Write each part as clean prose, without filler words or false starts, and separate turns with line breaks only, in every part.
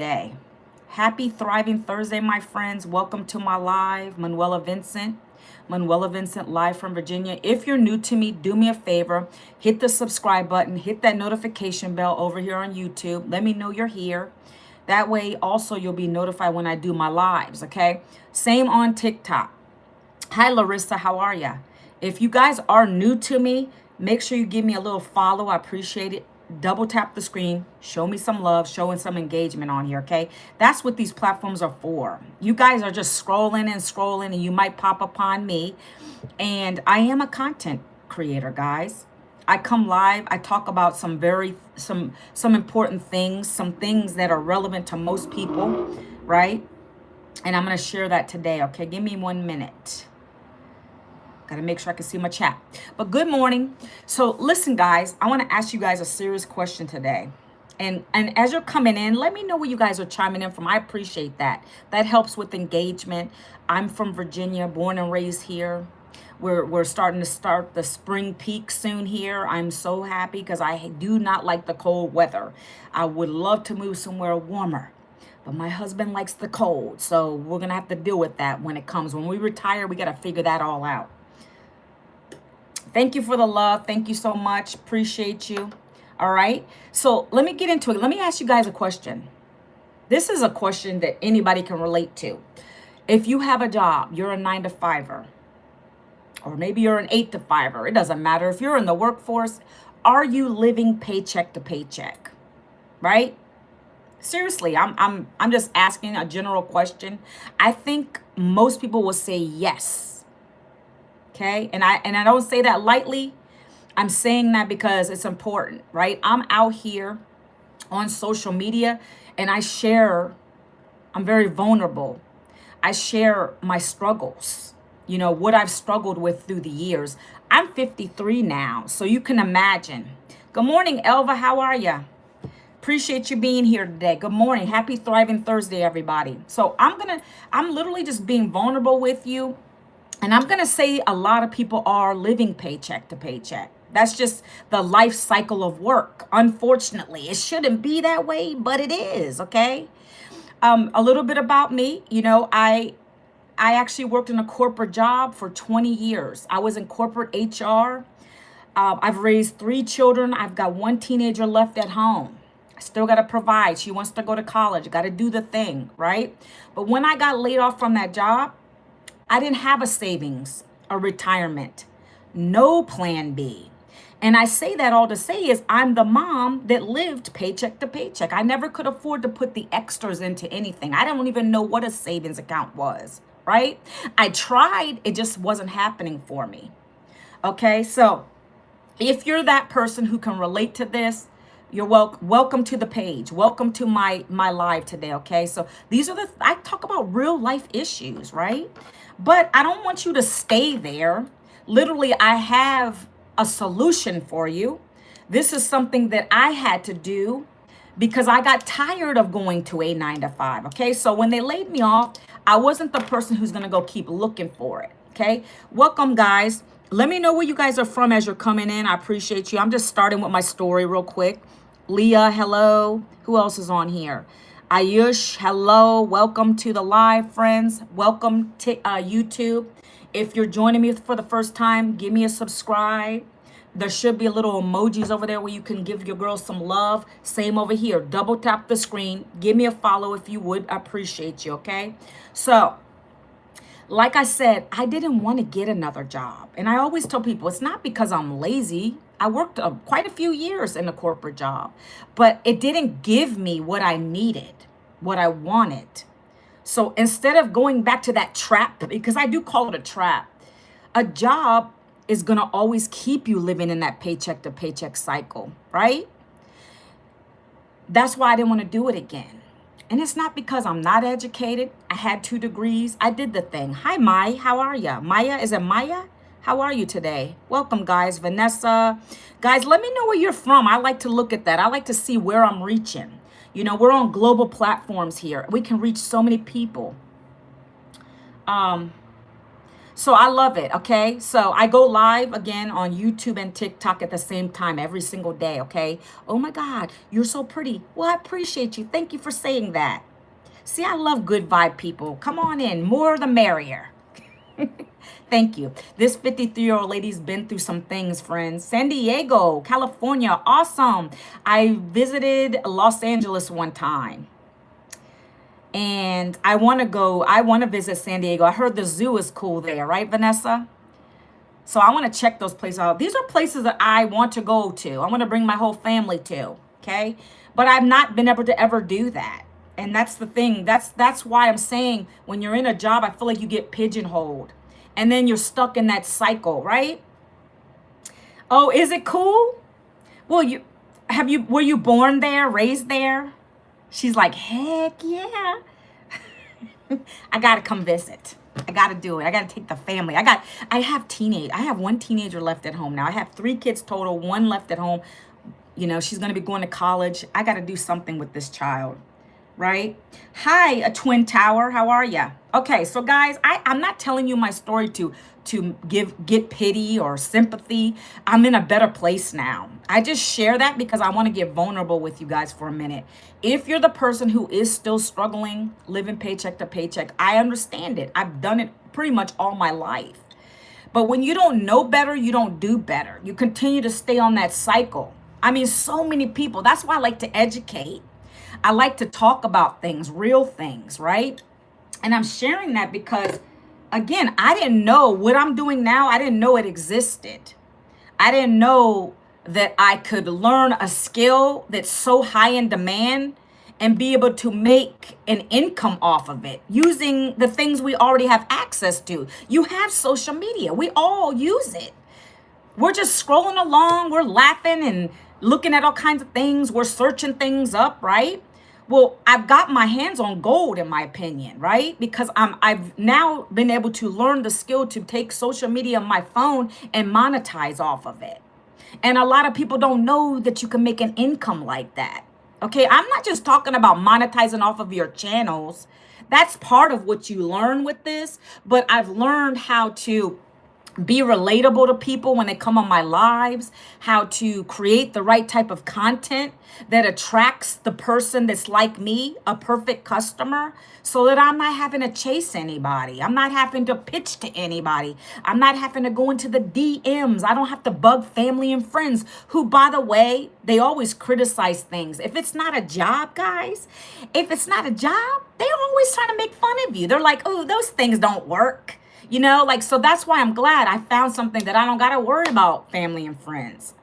day. Happy Thriving Thursday, my friends. Welcome to my live. Manuela Vincent live from Virginia. If you're new to me, do me a favor. Hit the subscribe button. Hit that notification bell over here on YouTube. Let me know you're here. That way, also, you'll be notified when I do my lives, okay? Same on TikTok. Hi, Larissa. How are ya? If you guys are new to me, make sure you give me a little follow. I appreciate it. Double tap the screen. Show me some love. Showing some engagement on here, okay? That's what these platforms are for. You guys are just scrolling, and you might pop upon me. And I am a content creator, guys. I come live. I talk about some important things, some things that are relevant to most people, right? And I'm going to share that today, okay? Give me 1 minute. Got to make sure I can see my chat. But good morning. So listen, guys, I want to ask you guys a serious question today. And as you're coming in, let me know where you guys are chiming in from. I appreciate that. That helps with engagement. I'm from Virginia, born and raised here. We're starting to start the spring peak soon here. I'm so happy because I do not like the cold weather. I would love to move somewhere warmer. But my husband likes the cold. So we're going to have to deal with that when it comes. When we retire, we got to figure that all out. Thank you for the love. Thank you so much. Appreciate you. All right. So let me get into it. Let me ask you guys a question. This is a question that anybody can relate to. If you have a job, you're a 9-to-5er, or maybe you're an 8-to-5er. It doesn't matter. If you're in the workforce, are you living paycheck to paycheck? Right? Seriously, I'm just asking a general question. I think most people will say yes. Okay, and I don't say that lightly. I'm saying that because it's important, right? I'm out here on social media and I'm very vulnerable. I share my struggles, what I've struggled with through the years. I'm 53 now, so you can imagine. Good morning, Elva. How are you? Appreciate you being here today. Good morning. Happy Thriving Thursday, everybody. So I'm literally just being vulnerable with you. And I'm going to say a lot of people are living paycheck to paycheck. That's just the life cycle of work. Unfortunately, it shouldn't be that way, but it is, okay? A little bit about me. I actually worked in a corporate job for 20 years. I was in corporate HR. I've raised 3 children. I've got 1 teenager left at home. I still got to provide. She wants to go to college. Got to do the thing, right? But when I got laid off from that job, I didn't have a savings, a retirement, no plan B. And I say that all to say is I'm the mom that lived paycheck to paycheck. I never could afford to put the extras into anything. I don't even know what a savings account was, right? I tried, it just wasn't happening for me. Okay, so if you're that person who can relate to this, you're welcome to the page. Welcome to my live today, okay? So I talk about real life issues, right? But I don't want you to stay there. Literally, I have a solution for you. This is something that I had to do because I got tired of going to a 9-to-5, okay? So when they laid me off, I wasn't the person who's going to go keep looking for it, okay? Welcome, guys. Let me know where you guys are from as you're coming in. I appreciate you. I'm just starting with my story real quick. Leah, hello. Who else is on here? Ayush, hello. Welcome to the live, friends. Welcome to YouTube. If you're joining me for the first time, give me a subscribe. There should be a little emojis over there where you can give your girl some love. Same over here. Double tap the screen. Give me a follow if you would. I appreciate you, okay? So, like I said, I didn't want to get another job. And I always tell people it's not because I'm lazy. I worked quite a few years in a corporate job, but it didn't give me what I needed, what I wanted. So instead of going back to that trap, because I do call it a trap, a job is going to always keep you living in that paycheck to paycheck cycle, right? That's why I didn't want to do it again. And it's not because I'm not educated. I had 2 degrees. I did the thing. Hi, Mai. How are you? Maya, is it Maya? How are you today? Welcome, guys. Vanessa. Guys, let me know where you're from. I like to look at that. I like to see where I'm reaching. We're on global platforms here. We can reach so many people. So I love it, okay? So I go live again on YouTube and TikTok at the same time every single day, okay? Oh my God, you're so pretty. Well, I appreciate you. Thank you for saying that. See, I love good vibe people. Come on in, more the merrier. Thank you. This 53-year-old lady's been through some things, friends. San Diego, California, awesome. I visited Los Angeles one time. And I want to visit San Diego. I heard the zoo is cool there, right, Vanessa? So I want to check those places out. These are places that I want to go to. I want to bring my whole family to, okay? But I've not been able to ever do that. And that's the thing. That's why I'm saying when you're in a job, I feel like you get pigeonholed. And then you're stuck in that cycle, right? Oh, is it cool? Well, were you born there, raised there? She's like, heck yeah. I gotta come visit. I gotta do it. I gotta take the family. I have one teenager left at home now. I have 3 kids total, 1 left at home. You know, she's gonna be going to college. I gotta do something with this child, right? Hi, a twin tower. How are ya? Okay, so guys, I'm not telling you my story to get pity or sympathy. I'm in a better place now. I just share that because I want to get vulnerable with you guys for a minute. If you're the person who is still struggling, living paycheck to paycheck, I understand it. I've done it pretty much all my life. But when you don't know better, you don't do better. You continue to stay on that cycle. I mean, so many people. That's why I like to educate. I like to talk about things, real things, right? And I'm sharing that because, again, I didn't know what I'm doing now. I didn't know it existed. I didn't know that I could learn a skill that's so high in demand and be able to make an income off of it using the things we already have access to. You have social media. We all use it. We're just scrolling along. We're laughing and looking at all kinds of things. We're searching things up, right? Well, I've got my hands on gold, in my opinion, right? Because I've now been able to learn the skill to take social media on my phone and monetize off of it. And a lot of people don't know that you can make an income like that. Okay, I'm not just talking about monetizing off of your channels. That's part of what you learn with this. But I've learned how to be relatable to people when they come on my lives, how to create the right type of content that attracts the person that's like me, a perfect customer, so that I'm not having to chase anybody. I'm not having to pitch to anybody. I'm not having to go into the DMs. I don't have to bug family and friends who, by the way, they always criticize things. If it's not a job, guys, if it's not a job, they're always trying to make fun of you. They're like, oh, those things don't work. You know, like, so that's why I'm glad I found something that I don't got to worry about family and friends.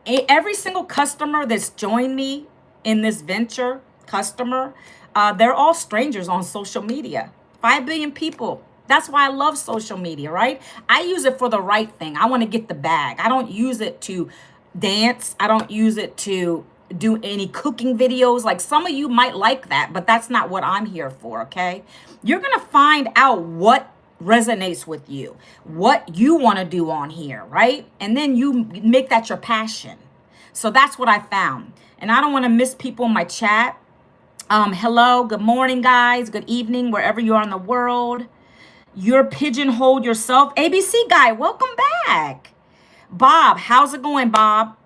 Every single customer that's joined me in this venture, they're all strangers on social media. 5 billion people. That's why I love social media, right? I use it for the right thing. I want to get the bag. I don't use it to dance. I don't use it to do any cooking videos. Like, some of you might like that, but that's not what I'm here for, okay? You're going to find out what resonates with you, what you want to do on here, right? And then you make that your passion. So that's what I found. And I don't want to miss people in my chat. Hello, good morning, guys. Good evening, wherever you are in the world. You're pigeonholed yourself. ABC guy, welcome back. Bob, how's it going, Bob?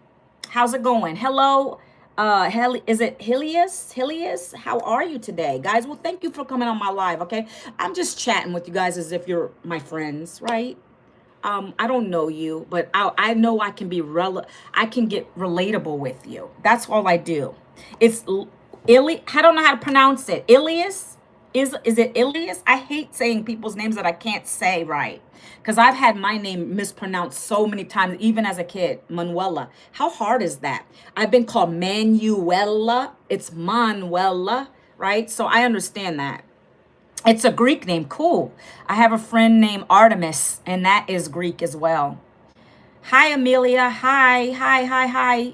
How's it going? Hello. Is it Helius? How are you today, guys? Well, thank you for coming on my live. Okay, I'm just chatting with you guys as if you're my friends, right? I don't know you, but I know I can I can get relatable with you. That's all I do. It's I don't know how to pronounce it. Ilias? Is it Ilias? I hate saying people's names that I can't say right. Because I've had my name mispronounced so many times, even as a kid. Manuela. How hard is that? I've been called Manuela. It's Manuela, right? So I understand that. It's a Greek name. Cool. I have a friend named Artemis, and that is Greek as well. Hi, Amelia. Hi.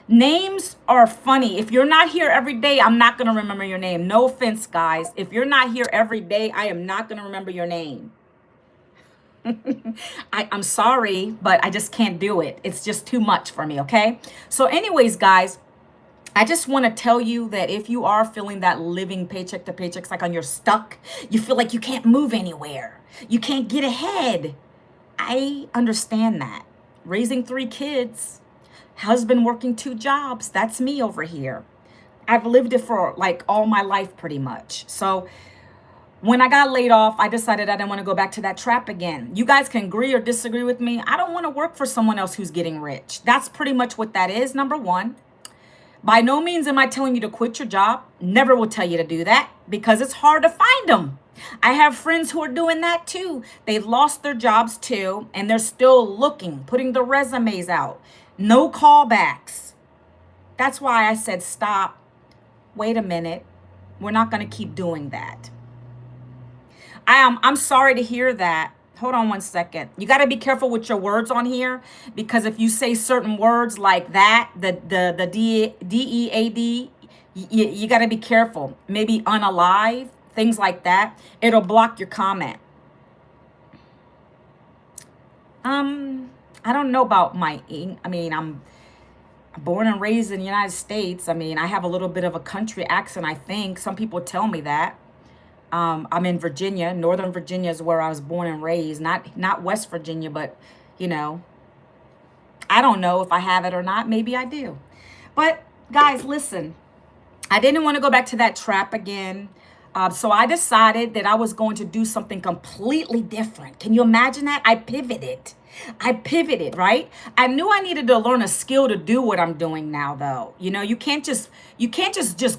Names are funny. If you're not here every day, I'm not going to remember your name. No offense, guys. If you're not here every day, I am not going to remember your name. I'm sorry, but I just can't do it. It's just too much for me, okay? So anyways, guys, I just want to tell you that if you are feeling that living paycheck to paycheck, it's like on you're stuck, you feel like you can't move anywhere, you can't get ahead. I understand that. Raising 3 kids, husband working 2 jobs, that's me over here. I've lived it for like all my life pretty much. So when I got laid off, I decided I didn't want to go back to that trap again. You guys can agree or disagree with me. I don't want to work for someone else who's getting rich. That's pretty much what that is, number one. By no means am I telling you to quit your job. Never will tell you to do that because it's hard to find them. I have friends who are doing that too. They've lost their jobs too, and they're still looking, putting their resumes out. No callbacks. That's why I said, stop. Wait a minute. We're not going to keep doing that. I'm sorry to hear that. Hold on one second. You got to be careful with your words on here because if you say certain words like that, the DEAD, you got to be careful. Maybe unalive, things like that. It'll block your comment. I don't know about I'm born and raised in the United States. I mean, I have a little bit of a country accent, I think. Some people tell me that. I'm in Virginia. Northern Virginia is where I was born and raised. Not West Virginia, but, I don't know if I have it or not. Maybe I do. But, guys, listen. I didn't want to go back to that trap again. So I decided that I was going to do something completely different. Can you imagine that? I pivoted, right? I knew I needed to learn a skill to do what I'm doing now, though. You can't just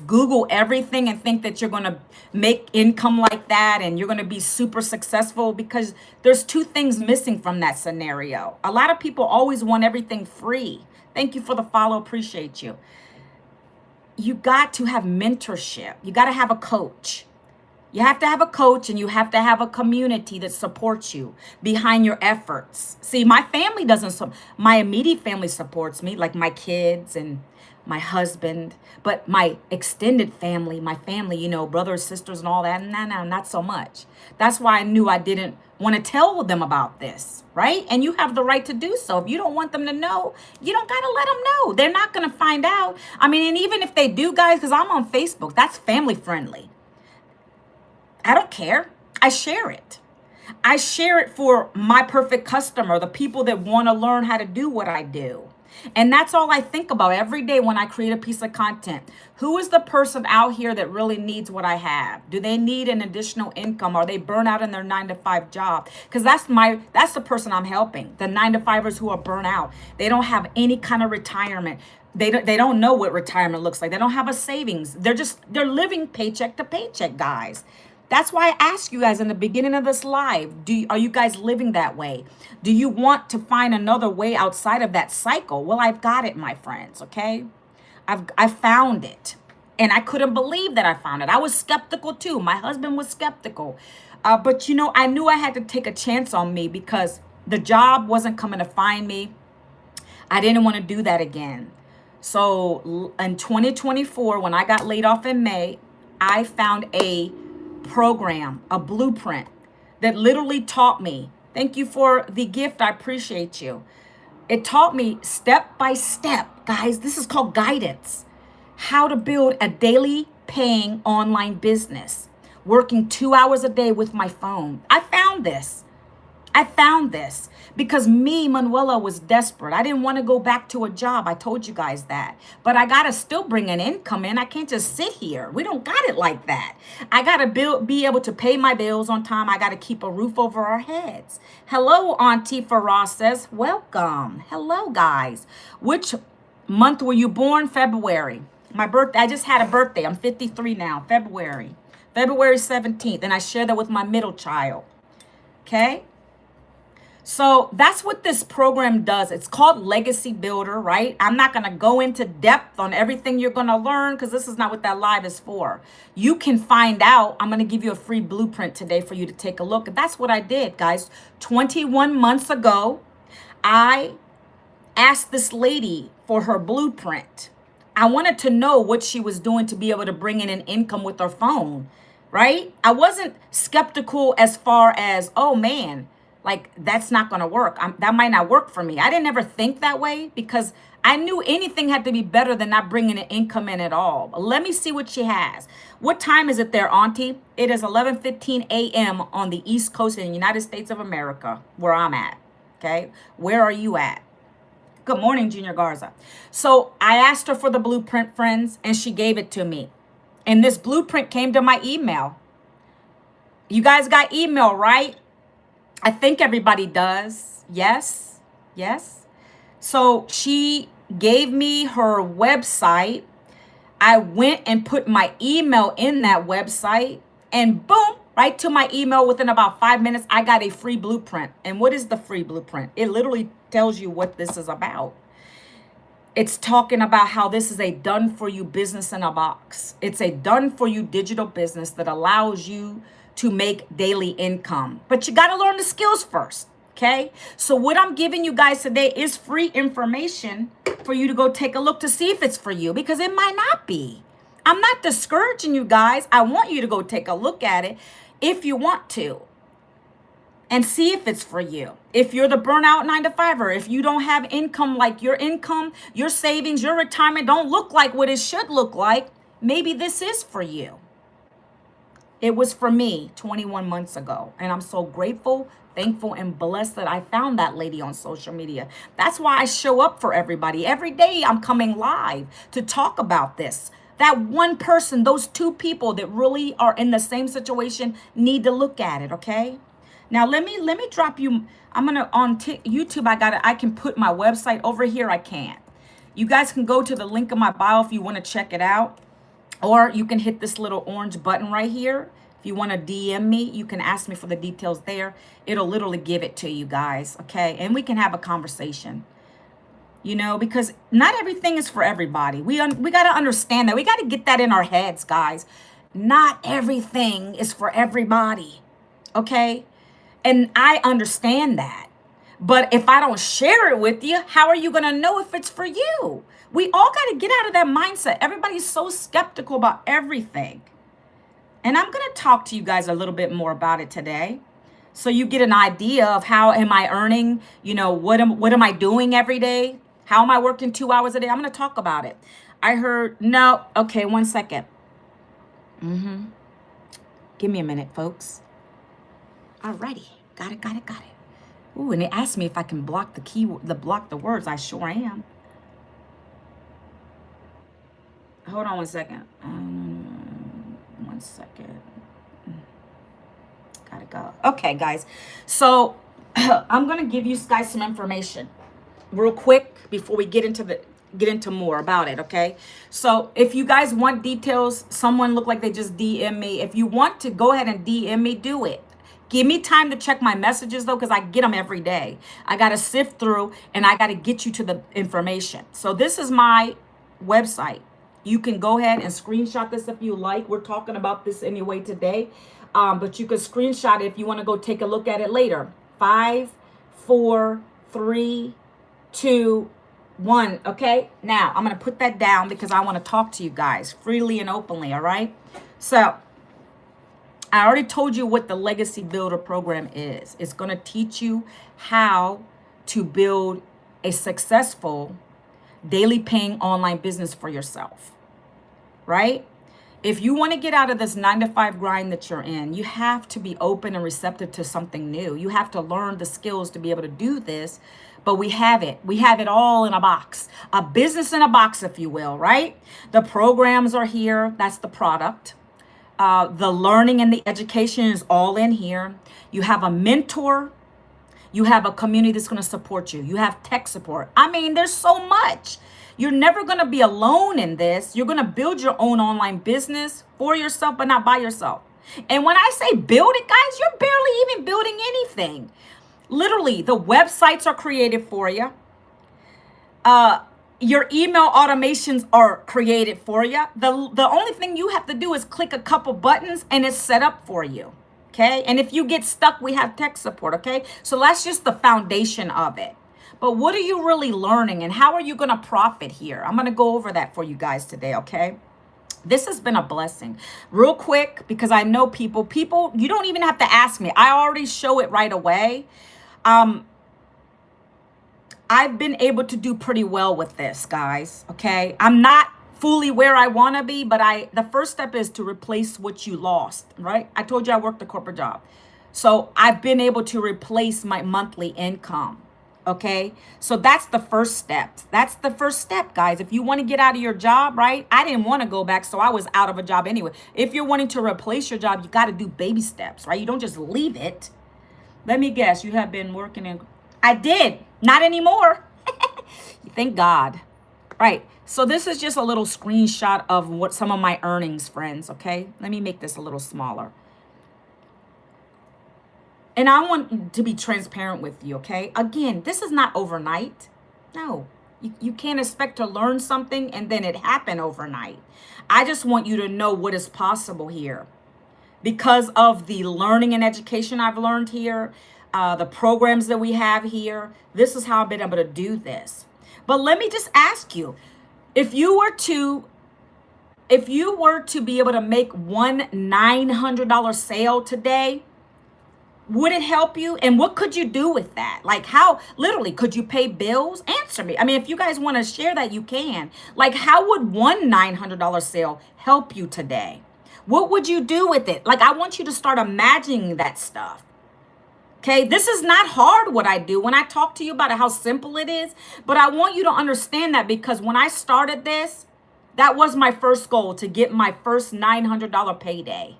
Google everything and think that you're going to make income like that and you're going to be super successful, because there's 2 things missing from that scenario. A lot of people always want everything free. Thank you for the follow. Appreciate you. You got to have mentorship. You got to have a coach. You have to have a coach and you have to have a community that supports you behind your efforts. See, my family doesn't, my immediate family supports me, like my kids and my husband, but my extended family, brothers, sisters and all that, no, not so much. That's why I knew I didn't want to tell them about this, right? And you have the right to do so. If you don't want them to know, you don't got to let them know. They're not going to find out. And even if they do, guys, because I'm on Facebook, that's family friendly. I don't care. I share it. I share it for my perfect customer, the people that want to learn how to do what I do. And that's all I think about every day when I create a piece of content. Who is the person out here that really needs what I have? Do they need an additional income? Are they burnt out in their 9-to-5 job? Because that's the person I'm helping. The 9-to-5ers who are burnt out. They don't have any kind of retirement. They don't know what retirement looks like. They don't have a savings. They're living paycheck to paycheck, guys. That's why I asked you guys in the beginning of this live, are you guys living that way? Do you want to find another way outside of that cycle? Well, I've got it, my friends, okay? I found it. And I couldn't believe that I found it. I was skeptical too. My husband was skeptical. But I knew I had to take a chance on me because the job wasn't coming to find me. I didn't want to do that again. So in 2024, when I got laid off in May, I found a program, a blueprint that literally taught me. Thank you for the gift. I appreciate you. It taught me step by step, guys. This is called guidance. How to build a daily paying online business, working 2 hours a day with my phone. I found this because me, Manuela, was desperate. I didn't want to go back to a job. I told you guys that. But I got to still bring an income in. I can't just sit here. We don't got it like that. I got to be able to pay my bills on time. I got to keep a roof over our heads. Hello, Auntie Farah says, welcome. Hello, guys. Which month were you born? February. My birthday. I just had a birthday. I'm 53 now. February 17th. And I share that with my middle child. Okay. So that's what this program does. It's called Legacy Builder, right? I'm not going to go into depth on everything you're going to learn because this is not what that live is for. You can find out. I'm going to give you a free blueprint today for you to take a look. And that's what I did, guys. 21 months ago, I asked this lady for her blueprint. I wanted to know what she was doing to be able to bring in an income with her phone, right? I wasn't skeptical as far as, oh man, Like, that's not going to work. That might not work for me. I didn't ever think that way because I knew anything had to be better than not bringing an income in at all. But let me see what she has. What time is it there, Auntie? It is 11:15 a.m. on the East Coast in the United States of America, where I'm at. Okay. Where are you at? Good morning, Junior Garza. So I asked her for the blueprint, friends, and she gave it to me. And this blueprint came to my email. You guys got email, right? I think everybody does. Yes. Yes. So she gave me her website. I went and put my email in that website, and boom, right to my email within about 5 minutes, I got a free blueprint. And what is the free blueprint? It literally tells you what this is about. It's talking about how this is a done for you business in a box. It's a done for you digital business that allows you to make daily income. But you got to learn the skills first. Okay. So what I'm giving you guys today is free information for you to go take a look to see if it's for you, because it might not be. I'm not discouraging you guys. I want you to go take a look at it if you want to and see if it's for you. If you're the burnout 9-to-5er, if you don't have income, like your income, your savings, your retirement don't look like what it should look like, maybe this is for you. It was for me 21 months ago. And I'm so grateful, thankful, and blessed that I found that lady on social media. That's why I show up for everybody. Every day I'm coming live to talk about this. That one person, those two people that really are in the same situation need to look at it, okay? Now let me drop you. I'm gonna on YouTube. I can put my website over here. I can't. You guys can go to the link in my bio if you want to check it out. Or you can hit this little orange button right here. If you want to DM me, you can ask me for the details there. It'll literally give it to you guys, okay? And we can have a conversation, you know, because not everything is for everybody. We got to understand that. We got to get that in our heads, guys. Not everything is for everybody, okay? And I understand that. But if I don't share it with you, how are you going to know if it's for you? We all got to get out of that mindset. Everybody's so skeptical about everything. And I'm going to talk to you guys a little bit more about it today, so you get an idea of how am I earning, you know, what am I doing every day? How am I working 2 hours a day? I'm going to talk about it. I heard, no, okay, 1 second. Give me a minute, folks. Alrighty, got it. Ooh, and it asked me if I can block block the words. I sure am. Hold on 1 second. 1 second. Gotta go. Okay, guys. So I'm gonna give you guys some information real quick before we get into more about it. Okay. So if you guys want details, someone looked like they just DM me. If you want to go ahead and DM me, do it. Give me time to check my messages though, because I get them every day. I got to sift through and I got to get you to the information. So this is my website. You can go ahead and screenshot this if you like. We're talking about this anyway today. But you can screenshot it if you want to go take a look at it later. 5, 4, 3, 2, 1. Okay. Now I'm going to put that down because I want to talk to you guys freely and openly. All right. So I already told you what the Legacy Builder program is. It's going to teach you how to build a successful daily paying online business for yourself, right? If you want to get out of this 9-to-5 grind that you're in, you have to be open and receptive to something new. You have to learn the skills to be able to do this, but we have it. We have it all in a box, a business in a box, if you will, right? The programs are here. That's the product. The learning and the education is all in here. You have a mentor. You have a community that's going to support you. You have tech support. I mean, there's so much. You're never going to be alone in this. You're going to build your own online business for yourself, but not by yourself. And when I say build it, guys, you're barely even building anything. Literally, the websites are created for you. Your email automations are created for you. The only thing you have to do is click a couple buttons and it's set up for you. Okay. And if you get stuck, we have tech support. Okay. So that's just the foundation of it. But what are you really learning and how are you going to profit here? I'm going to go over that for you guys today. Okay. This has been a blessing. Real quick, because I know people, you don't even have to ask me. I already show it right away. I've been able to do pretty well with this, guys. Okay. I'm not fully where I want to be, but the first step is to replace what you lost, right? I told you I worked a corporate job. So I've been able to replace my monthly income. Okay. So that's the first step. That's the first step, guys. If you want to get out of your job, right? I didn't want to go back, so I was out of a job anyway. If you're wanting to replace your job, you got to do baby steps, right? You don't just leave it. Let me guess, you have been working in. I did. Not anymore. Thank God. Right. So this is just a little screenshot of what some of my earnings, friends. Okay. Let me make this a little smaller. And I want to be transparent with you. Okay. Again, this is not overnight. No, you can't expect to learn something and then it happen overnight. I just want you to know what is possible here. Because of the learning and education I've learned here, the programs that we have here, this is how I've been able to do this. But let me just ask you, if you were to be able to make one $900 sale today, would it help you? And what could you do with that? Like, how literally could you pay bills? Answer me. I mean, if you guys want to share that, you can. Like, how would one $900 sale help you today? What would you do with it? Like, I want you to start imagining that stuff. Okay, this is not hard what I do when I talk to you about how simple it is, but I want you to understand that because when I started this, that was my first goal, to get my first $900 payday.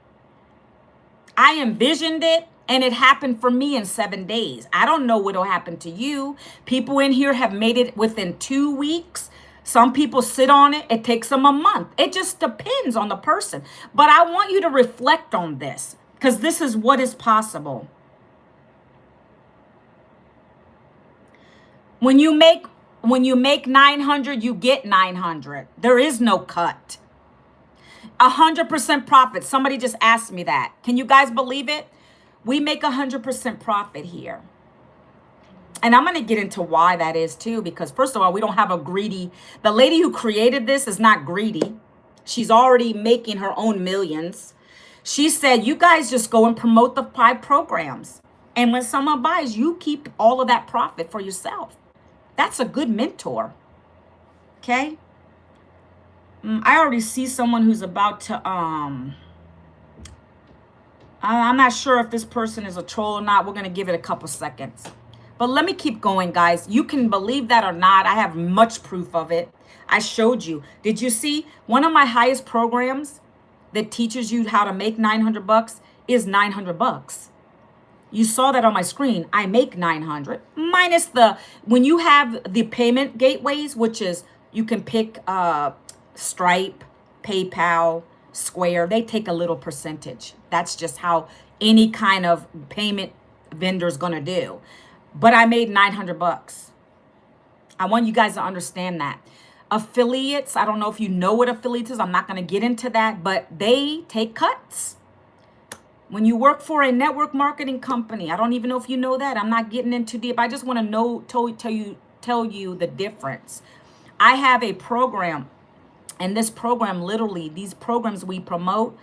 I envisioned it and it happened for me in 7 days. I don't know what'll happen to you. People in here have made it within 2 weeks. Some people sit on it. It takes them a month. It just depends on the person. But I want you to reflect on this because this is what is possible. When you make 900, you get 900. There is no cut. 100% profit. Somebody just asked me that. Can you guys believe it? We make 100% profit here. And I'm going to get into why that is too, because first of all, we don't have the lady who created this is not greedy. She's already making her own millions. She said, you guys just go and promote the 5 programs. And when someone buys, you keep all of that profit for yourself. That's a good mentor. Okay. I already see someone who's about to, I'm not sure if this person is a troll or not. We're going to give it a couple seconds. But let me keep going, guys. You can believe that or not. I have much proof of it. I showed you. Did you see one of my highest programs that teaches you how to make $900 is $900. You saw that on my screen. I make 900 minus when you have the payment gateways, which is you can pick Stripe, PayPal, Square. They take a little percentage. That's just how any kind of payment vendor is going to do. But I made $900. I want you guys to understand that. Affiliates, I don't know if you know what affiliates is. I'm not going to get into that, but they take cuts. When you work for a network marketing company, I don't even know if you know that. I'm not getting into deep. I just want to tell you the difference. I have a program, and this program, literally, these programs we promote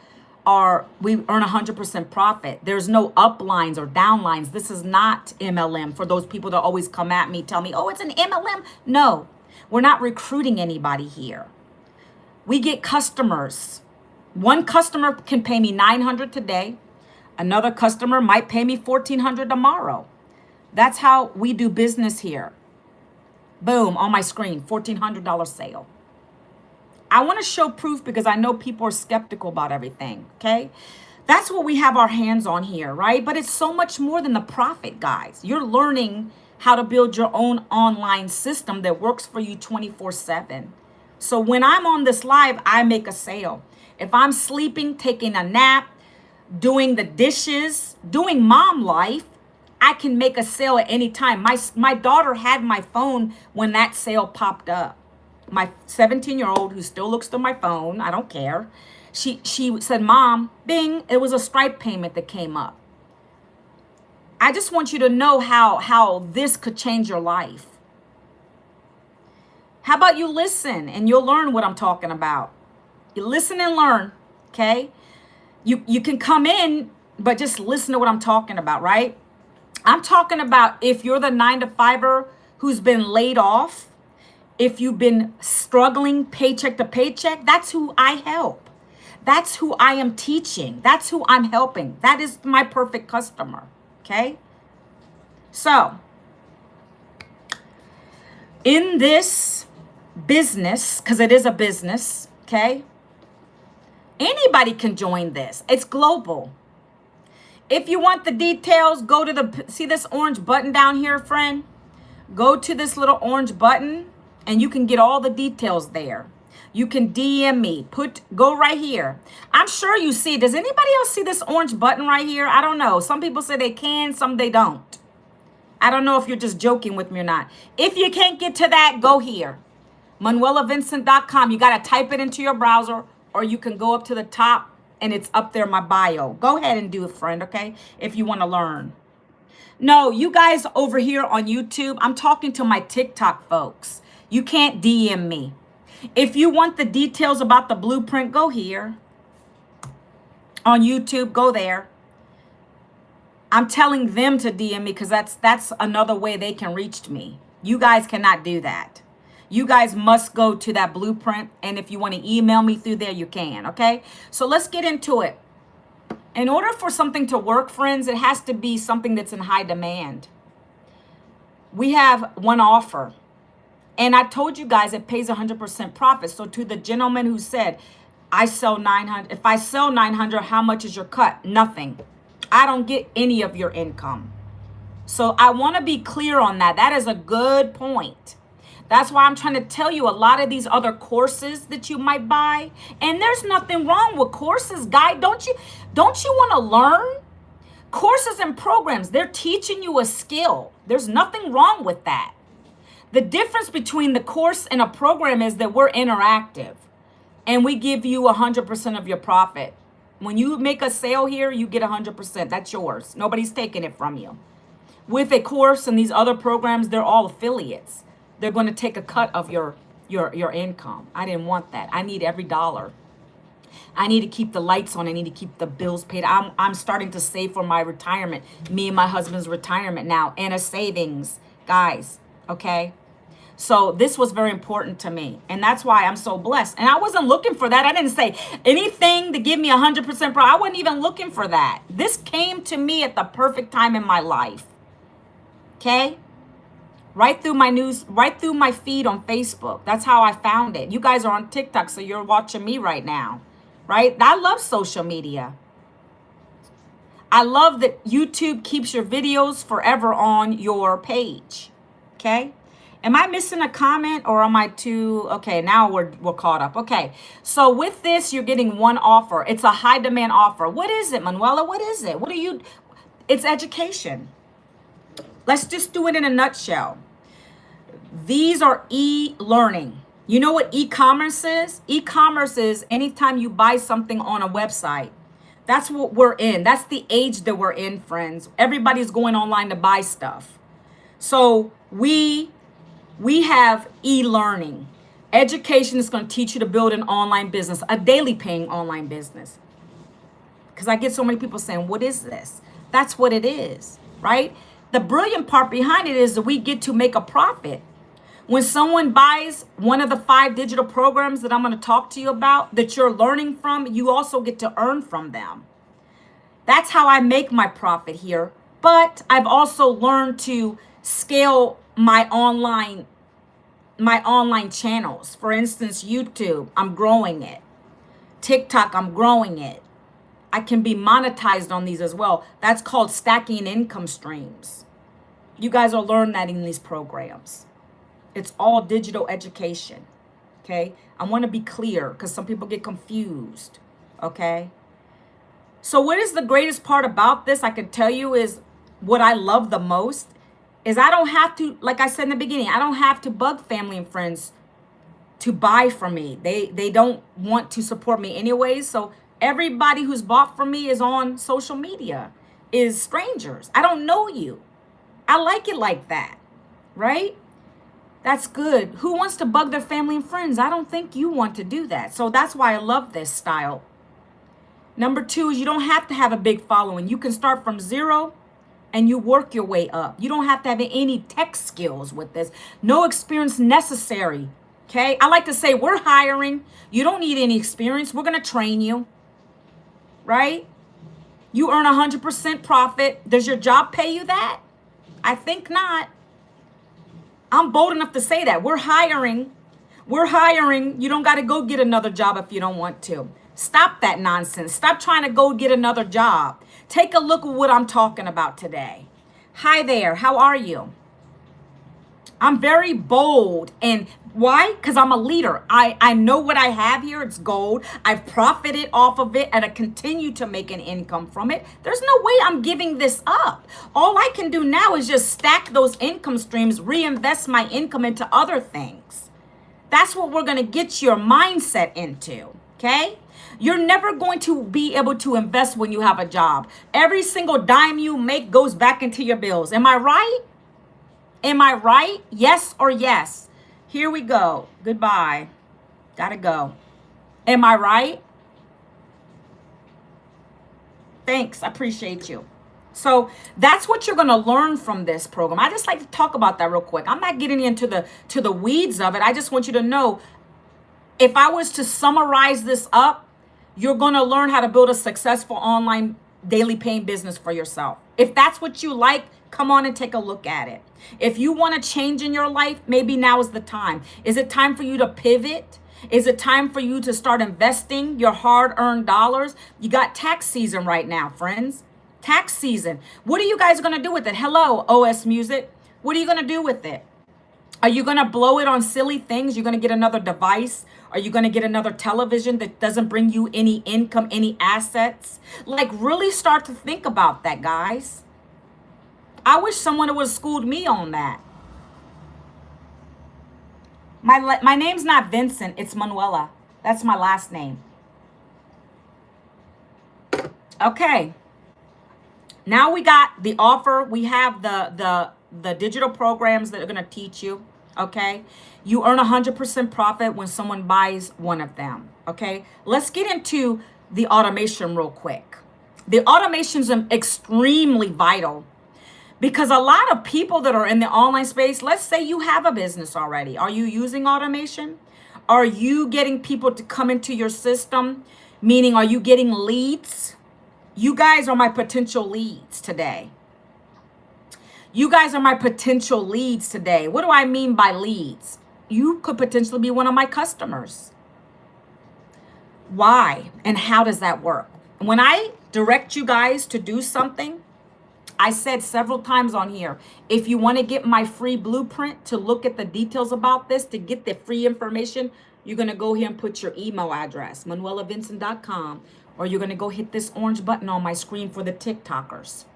we earn 100% profit. There's no uplines or downlines. This is not MLM for those people that always come at me, tell me, oh, it's an MLM. No, we're not recruiting anybody here. We get customers. One customer can pay me $900 today. Another customer might pay me $1,400 tomorrow. That's how we do business here. Boom, on my screen, $1,400 sale. I want to show proof because I know people are skeptical about everything, okay? That's what we have our hands on here, right? But it's so much more than the profit, guys. You're learning how to build your own online system that works for you 24/7. So when I'm on this live, I make a sale. If I'm sleeping, taking a nap, doing the dishes, doing mom life, I can make a sale at any time. My daughter had my phone when that sale popped up. My 17-year-old who still looks through my phone, I don't care. She said, Mom, bing, it was a Stripe payment that came up. I just want you to know how this could change your life. How about you listen and you'll learn what I'm talking about? You listen and learn, okay? You can come in, but just listen to what I'm talking about, right? I'm talking about if you're the 9 to 5er who's been laid off, if you've been struggling paycheck to paycheck, that's who I help. That's who I am teaching. That's who I'm helping. That is my perfect customer, okay? So, in this business, because it is a business, okay? Anybody can join this. It's global. If you want the details, go to see this orange button down here, friend? Go to this little orange button and you can get all the details there. You can DM me, go right here. I'm sure you see, does anybody else see this orange button right here? I don't know. Some people say they can, some they don't. I don't know if you're just joking with me or not. If you can't get to that, go here. ManuelaVincent.com. You got to type it into your browser, or you can go up to the top and it's up there in my bio. Go ahead and do it, friend, okay? If you want to learn. No, you guys over here on YouTube, I'm talking to my TikTok folks. You can't DM me. If you want the details about the blueprint, go here. On YouTube, go there. I'm telling them to DM me because that's another way they can reach me. You guys cannot do that. You guys must go to that blueprint, and if you want to email me through there, you can, okay? So let's get into it. In order for something to work, friends, it has to be something that's in high demand. We have one offer, and I told you guys it pays 100% profit. So to the gentleman who said, I sell 900, if I sell 900, how much is your cut? Nothing. I don't get any of your income. So I want to be clear on that. That is a good point. That's why I'm trying to tell you a lot of these other courses that you might buy. And there's nothing wrong with courses, guy. Don't you want to learn? Courses and programs, they're teaching you a skill. There's nothing wrong with that. The difference between the course and a program is that we're interactive and we give you 100% of your profit. When you make a sale here, you get 100%. That's yours. Nobody's taking it from you. With a course and these other programs, they're all affiliates. They're going to take a cut of your income. I didn't want that. I need every dollar. I need to keep the lights on. I need to keep the bills paid. I'm starting to save for my retirement. Me and my husband's retirement now, and a savings, guys. Okay. So this was very important to me. And that's why I'm so blessed. And I wasn't looking for that. I didn't say anything to give me 100% profit. I wasn't even looking for that. This came to me at the perfect time in my life. Okay. Right through my feed on Facebook. That's how I found it. You guys are on TikTok, so you're watching me right now, right? I love social media. I love that YouTube keeps your videos forever on your page, okay? Am I missing a comment or am I too? Okay, now we're caught up. Okay, so with this, you're getting one offer. It's a high demand offer. What is it, Manuela? What is it? It's education. Let's just do it in a nutshell. These are e-learning. You know what e-commerce is? E-commerce is anytime you buy something on a website. That's what we're in. That's the age that we're in, friends. Everybody's going online to buy stuff. So we have e-learning. Education is going to teach you to build an online business, a daily paying online business. Because I get so many people saying, what is this? That's what it is, right? The brilliant part behind it is that we get to make a profit. When someone buys one of the 5 digital programs that I'm going to talk to you about, that you're learning from, you also get to earn from them. That's how I make my profit here. But I've also learned to scale my online channels. For instance, YouTube, I'm growing it. TikTok, I'm growing it. I can be monetized on these as well. That's called stacking income streams. You guys will learn that in these programs. It's all digital education, okay? I want to be clear because some people get confused, okay? So what is the greatest part about this? I can tell you is what I love the most is I don't have to, like I said in the beginning, I don't have to bug family and friends to buy from me. They don't want to support me anyways. So everybody who's bought from me is on social media, is strangers. I don't know you. I like it like that, right? That's good. Who wants to bug their family and friends? I don't think you want to do that. So that's why I love this style. Number 2 is you don't have to have a big following. You can start from 0 and you work your way up. You don't have to have any tech skills with this. No experience necessary. Okay? I like to say we're hiring. You don't need any experience. We're going to train you. Right? You earn 100% profit. Does your job pay you that? I think not. I'm bold enough to say that. We're hiring. We're hiring. You don't got to go get another job if you don't want to. Stop that nonsense. Stop trying to go get another job. Take a look at what I'm talking about today. Hi there. How are you? I'm very bold. And why? Because I'm a leader. I know what I have here. It's gold. I've profited off of it and I continue to make an income from it. There's no way I'm giving this up. All I can do now is just stack those income streams, reinvest my income into other things. That's what we're going to get your mindset into. Okay? You're never going to be able to invest when you have a job. Every single dime you make goes back into your bills. Am I right? Am I right? Yes or yes? Here we go. Goodbye. Gotta go. Am I right? Thanks. I appreciate you. So that's what you're going to learn from this program. I just like to talk about that real quick. I'm not getting into the weeds of it. I just want you to know, if I was to summarize this up, you're going to learn how to build a successful online daily paying business for yourself. If that's what you like, come on and take a look at it. If you want to change in your life, maybe now is the time. Is it time for you to pivot? Is it time for you to start investing your hard-earned dollars? You got tax season right now, friends. Tax season. What are you guys going to do with it? Hello, OS Music. What are you going to do with it? Are you going to blow it on silly things? You're going to get another device? Are you going to get another television that doesn't bring you any income, any assets? Like, really start to think about that, guys. I wish someone would have schooled me on that. My name's not Vincent. It's Manuela. That's my last name. Okay. Now we got the offer. We have the digital programs that are going to teach you. Okay. You earn 100% profit when someone buys one of them. Okay. Let's get into the automation real quick. The automations are extremely vital because a lot of people that are in the online space, let's say you have a business already. Are you using automation? Are you getting people to come into your system? Meaning, are you getting leads? You guys are my potential leads today. You guys are my potential leads today. What do I mean by leads? You could potentially be one of my customers. Why? And how does that work? When I direct you guys to do something, I said several times on here, if you want to get my free blueprint to look at the details about this, to get the free information, you're going to go here and put your email address, manuelavincent.com, or you're going to go hit this orange button on my screen for the TikTokers.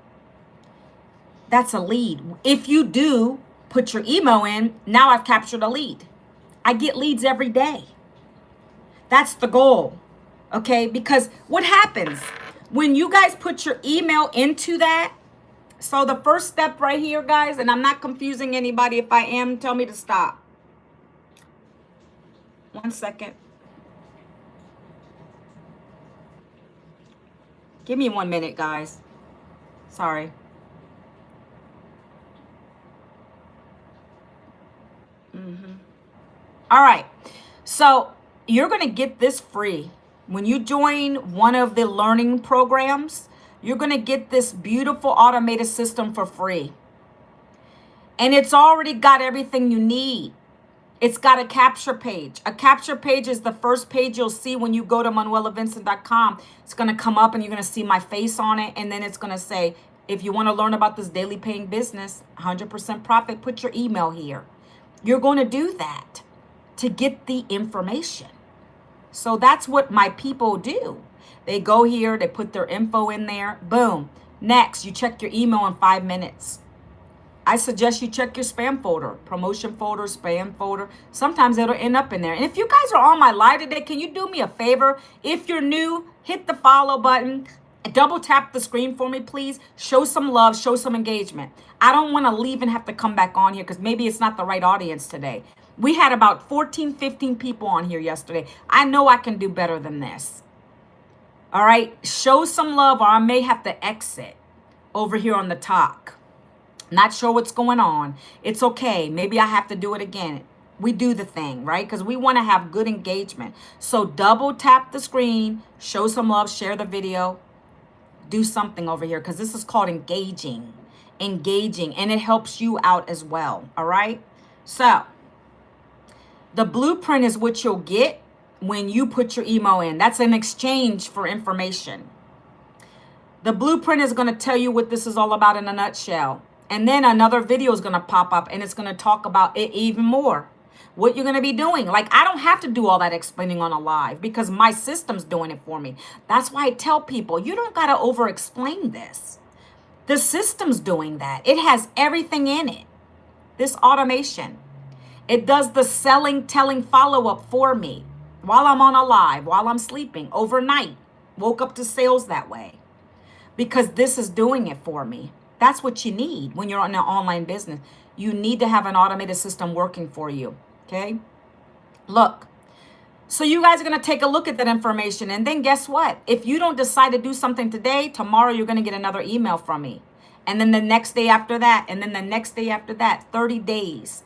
That's a lead. If you do put your email in, now I've captured a lead. I get leads every day. That's the goal. Okay? Because what happens when you guys put your email into that? So the first step right here, guys, and I'm not confusing anybody. If I am, tell me to stop. 1 second. Give me 1 minute, guys. Sorry. All right. So you're going to get this free. When you join one of the learning programs, you're going to get this beautiful automated system for free. And it's already got everything you need. It's got a capture page. A capture page is the first page you'll see when you go to manuelavincent.com. It's going to come up and you're going to see my face on it. And then it's going to say, if you want to learn about this daily paying business, 100% profit, put your email here. You're going to do that to get the information. So that's what my people do. They go here, they put their info in there, boom. Next, you check your email in 5 minutes. I suggest you check your spam folder, promotion folder, spam folder. Sometimes it'll end up in there. And if you guys are on my live today, can you do me a favor? If you're new, hit the follow button. Double tap the screen for me, please. Show some love, show some engagement. I don't want to leave and have to come back on here because maybe it's not the right audience today. We had about 14, 15 people on here yesterday. I know I can do better than this. All right, show some love or I may have to exit over here on the talk. Not sure what's going on. It's okay. Maybe I have to do it again. We do the thing, right? Because we want to have good engagement. So double tap the screen, show some love, share the video. Do something over here because this is called engaging, and it helps you out as well. All right. So the blueprint is what you'll get when you put your email in. That's an exchange for information. The blueprint is going to tell you what this is all about in a nutshell. And then another video is going to pop up and it's going to talk about it even more. What you're going to be doing. Like, I don't have to do all that explaining on a live because my system's doing it for me. That's why I tell people, you don't got to over explain this. The system's doing that. It has everything in it. This automation. It does the selling, telling follow-up for me while I'm on a live, while I'm sleeping, overnight. Woke up to sales that way because this is doing it for me. That's what you need when you're in an online business. You need to have an automated system working for you. Okay, look, so you guys are going to take a look at that information. And then guess what? If you don't decide to do something today, tomorrow you're going to get another email from me. And then the next day after that, and then the next day after that, 30 days.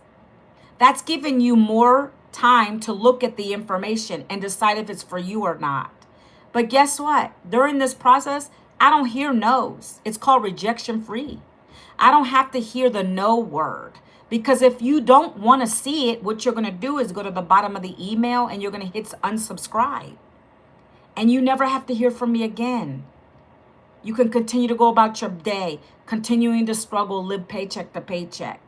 That's giving you more time to look at the information and decide if it's for you or not. But guess what? During this process, I don't hear no's. It's called rejection free. I don't have to hear the no word. Because if you don't want to see it, what you're going to do is go to the bottom of the email and you're going to hit unsubscribe. And you never have to hear from me again. You can continue to go about your day, continuing to struggle, live paycheck to paycheck,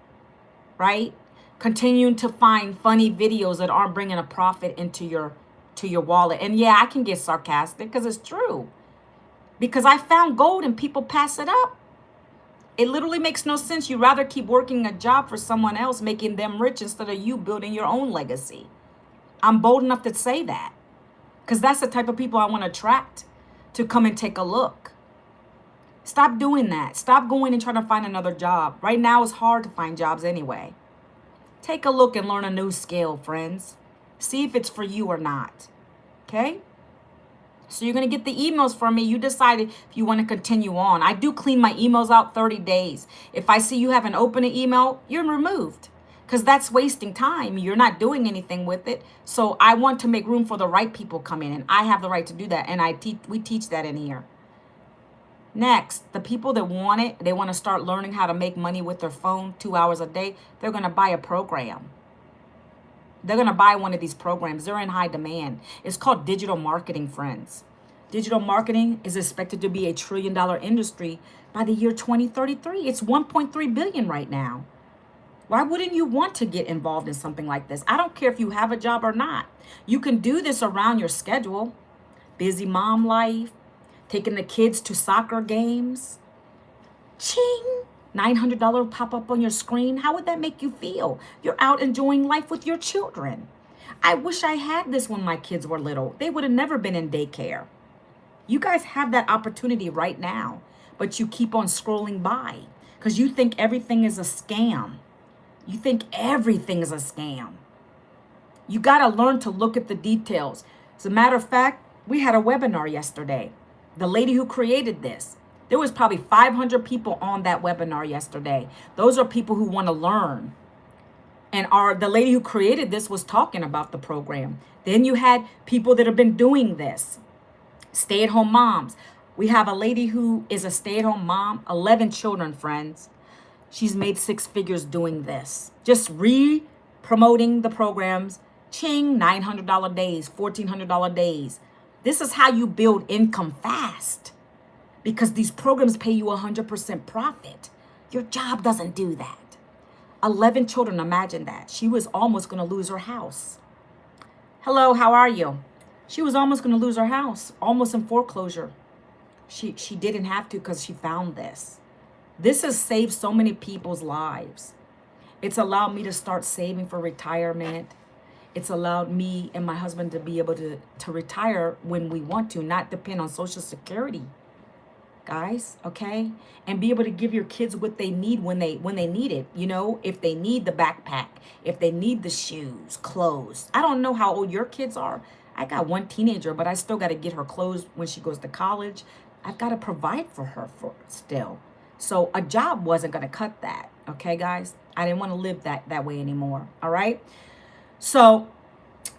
right? Continuing to find funny videos that aren't bringing a profit into your wallet. And yeah, I can get sarcastic because it's true. Because I found gold and people pass it up. It literally makes no sense. You'd rather keep working a job for someone else, making them rich instead of you building your own legacy. I'm bold enough to say that because that's the type of people I want to attract to come and take a look. Stop doing that. Stop going and trying to find another job. Right now, it's hard to find jobs anyway. Take a look and learn a new skill, friends. See if it's for you or not. Okay? So you're going to get the emails from me. You decided if you want to continue on. I do clean my emails out 30 days. If I see you haven't opened an email, you're removed because that's wasting time. You're not doing anything with it. So I want to make room for the right people come in, and I have the right to do that. And we teach that in here. Next, the people that want it, they want to start learning how to make money with their phone 2 hours a day. They're going to buy a program. They're going to buy one of these programs. They're in high demand. It's called digital marketing, friends. Digital marketing is expected to be $1 trillion industry by the year 2033. It's 1.3 billion right now. Why wouldn't you want to get involved in something like this? I don't care if you have a job or not. You can do this around your schedule. Busy mom life, taking the kids to soccer games. Ching! $900 pop up on your screen. How would that make you feel? You're out enjoying life with your children. I wish I had this when my kids were little. They would have never been in daycare. You guys have that opportunity right now, but you keep on scrolling by because you think everything is a scam. You think everything is a scam. You got to learn to look at the details. As a matter of fact, we had a webinar yesterday. The lady who created this, there was probably 500 people on that webinar yesterday. Those are people who want to learn. And the lady who created this was talking about the program. Then you had people that have been doing this. Stay-at-home moms. We have a lady who is a stay-at-home mom, 11 children, friends. She's made 6 figures doing this. Just promoting the programs. Ching, $900 days, $1,400 days. This is how you build income fast. Because these programs pay you 100% profit. Your job doesn't do that. 11 children, imagine that. She was almost going to lose her house. Hello, how are you? She was almost going to lose her house, almost in foreclosure. She didn't have to because she found this. This has saved so many people's lives. It's allowed me to start saving for retirement. It's allowed me and my husband to be able to retire when we want to, not depend on Social Security. guys, okay? And be able to give your kids what they need when they need it. You know, if they need the backpack, if they need the shoes, clothes. I don't know how old your kids are. I got one teenager, but I still got to get her clothes when she goes to college. I've got to provide for her for still. So a job wasn't going to cut that, okay, guys? I didn't want to live that way anymore, all right? So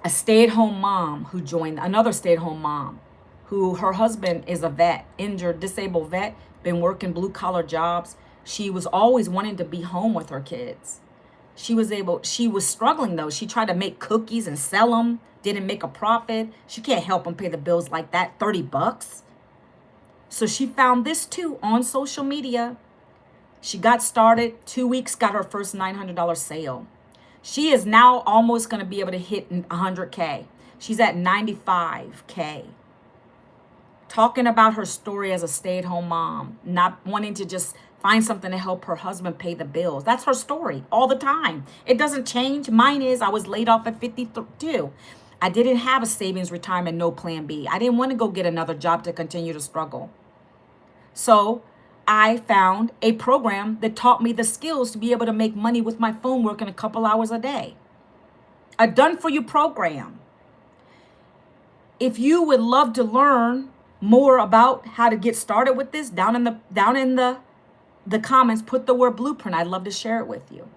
a stay-at-home mom who joined, another stay-at-home mom who her husband is a vet, injured, disabled vet, been working blue-collar jobs. She was always wanting to be home with her kids. She was struggling though. She tried to make cookies and sell them, didn't make a profit. She can't help them pay the bills like that, $30. So she found this too on social media. She got started, 2 weeks, got her first $900 sale. She is now almost going to be able to hit 100K. She's at 95K. Talking about her story as a stay-at-home mom, not wanting to just find something to help her husband pay the bills. That's her story all the time. It doesn't change. Mine is I was laid off at 52. I didn't have a savings, retirement, no plan B. I didn't want to go get another job to continue to struggle. So I found a program that taught me the skills to be able to make money with my phone working a couple hours a day. A done-for-you program. If you would love to learn more about how to get started with this, down in the comments, put the word blueprint. I'd love to share it with you.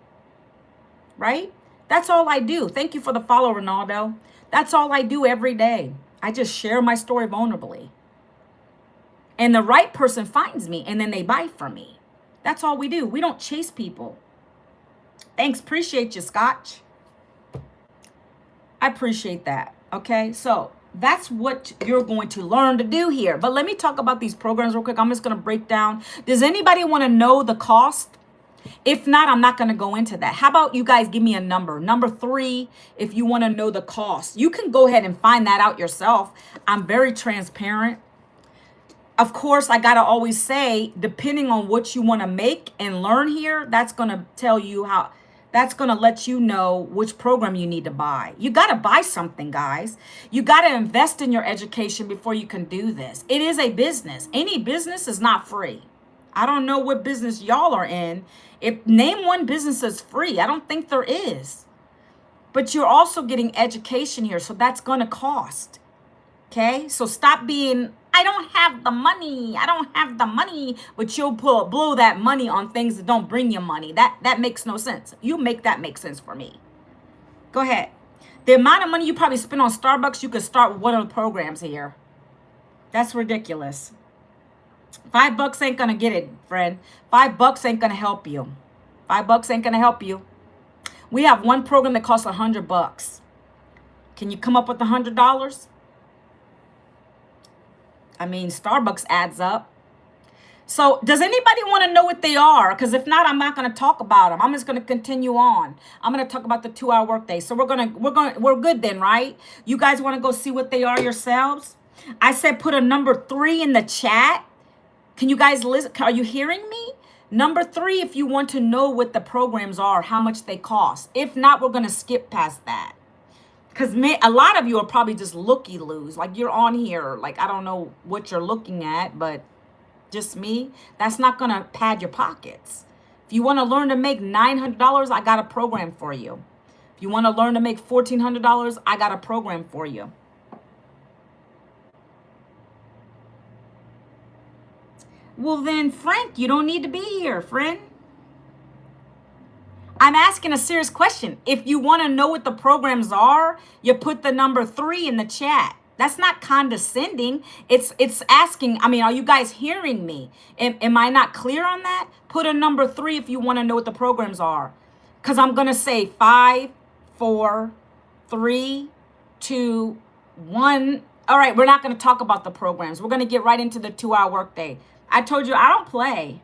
Right? That's all I do. Thank you for the follow, Ronaldo. That's all I do every day. I just share my story vulnerably. And the right person finds me and then they buy from me. That's all we do. We don't chase people. Thanks. Appreciate you, Scotch. I appreciate that. Okay. So that's what you're going to learn to do here. But let me talk about these programs real quick. I'm just going to break down. Does anybody want to know the cost? If not, I'm not going to go into that. How about you guys give me a number? Number 3, if you want to know the cost. You can go ahead and find that out yourself. I'm very transparent. Of course, I got to always say, depending on what you want to make and learn here, that's going to tell you how, that's going to let you know which program you need to buy. You got to buy something, guys. You got to invest in your education before you can do this. It is a business. Any business is not free. I don't know what business y'all are in. If name one business that's free, I don't think there is. But you're also getting education here, so that's going to cost. Okay? So stop being, I don't have the money. I don't have the money, but you'll blow that money on things that don't bring you money. That makes no sense. You make that make sense for me. Go ahead. The amount of money you probably spend on Starbucks, you could start with one of the programs here. That's ridiculous. $5 ain't gonna get it, friend. $5 ain't gonna help you. $5 ain't gonna help you. We have one program that costs $100. Can you come up with $100? I mean, Starbucks adds up. So does anybody want to know what they are? Because if not, I'm not going to talk about them. I'm just going to continue on. I'm going to talk about the 2-hour workday. So we're good then, right? You guys want to go see what they are yourselves? I said put a number 3 in the chat. Can you guys listen? Are you hearing me? Number 3, if you want to know what the programs are, how much they cost. If not, we're going to skip past that. Because a lot of you are probably just looky-loos. Like you're on here. Like I don't know what you're looking at, but just me. That's not going to pad your pockets. If you want to learn to make $900, I got a program for you. If you want to learn to make $1,400, I got a program for you. Well then, Frank, you don't need to be here, friend. I'm asking a serious question. If you want to know what the programs are, you put the number 3 in the chat. That's not condescending. It's asking, I mean, are you guys hearing me? Am I not clear on that? Put a number 3 if you want to know what the programs are. Because I'm going to say 5, 4, 3, 2, 1. All right, we're not going to talk about the programs. We're going to get right into the 2-hour workday. I told you I don't play.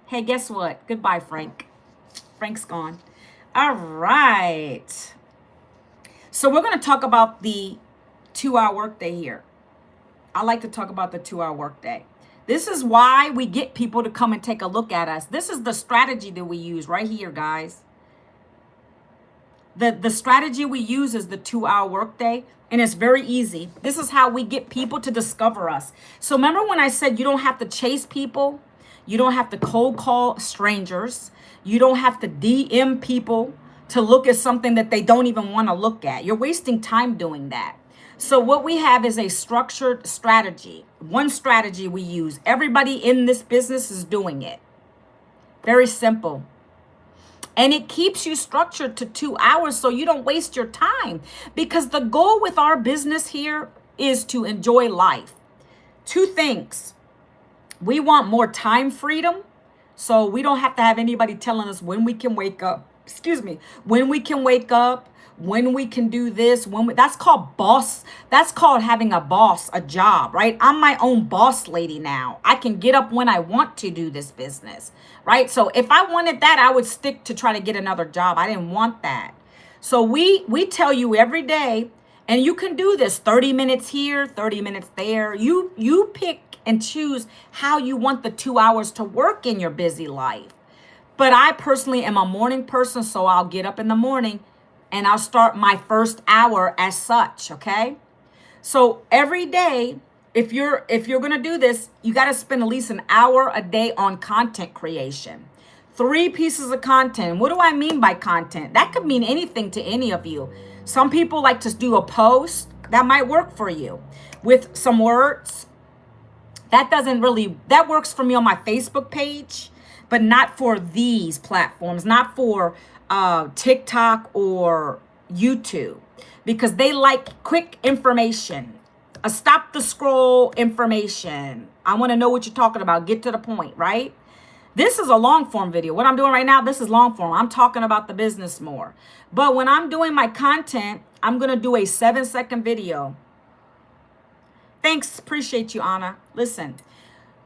Hey, guess what? Goodbye, Frank. Frank's gone. All right. So we're going to talk about the 2-hour workday here. I like to talk about the 2-hour workday. This is why we get people to come and take a look at us. This is the strategy that we use right here, guys. The strategy we use is the 2-hour workday, and it's very easy. This is how we get people to discover us. So remember when I said you don't have to chase people, you don't have to cold call strangers, you don't have to DM people to look at something that they don't even want to look at. You're wasting time doing that. So what we have is a structured strategy. One strategy we use. Everybody in this business is doing it. Very simple. And it keeps you structured to 2 hours so you don't waste your time. Because the goal with our business here is to enjoy life. Two things. We want more time freedom, so we don't have to have anybody telling us when we can wake up. When we can wake up, when we can do this, that's called boss. That's called having a boss, a job, right? I'm my own boss lady now. I can get up when I want to do this business, right? So if I wanted that, I would stick to try to get another job. I didn't want that. So we tell you every day, and you can do this 30 minutes here, 30 minutes there. You pick and choose how you want the 2 hours to work in your busy life. But I personally am a morning person, so I'll get up in the morning and I'll start my first hour as such, okay? So every day, if you're going to do this, you got to spend at least an hour a day on content creation. 3 pieces of content. What do I mean by content? That could mean anything to any of you. Some people like to do a post. That might work for you with some words. That works for me on my Facebook page, but not for these platforms, not for TikTok or YouTube, because they like quick information, a stop the scroll information. I want to know what you're talking about. Get to the point, right? This is a long form video. What I'm doing right now, this is long form. I'm talking about the business more. But when I'm doing my content, I'm going to do a 7-second video. Thanks. Appreciate you, Anna. Listen,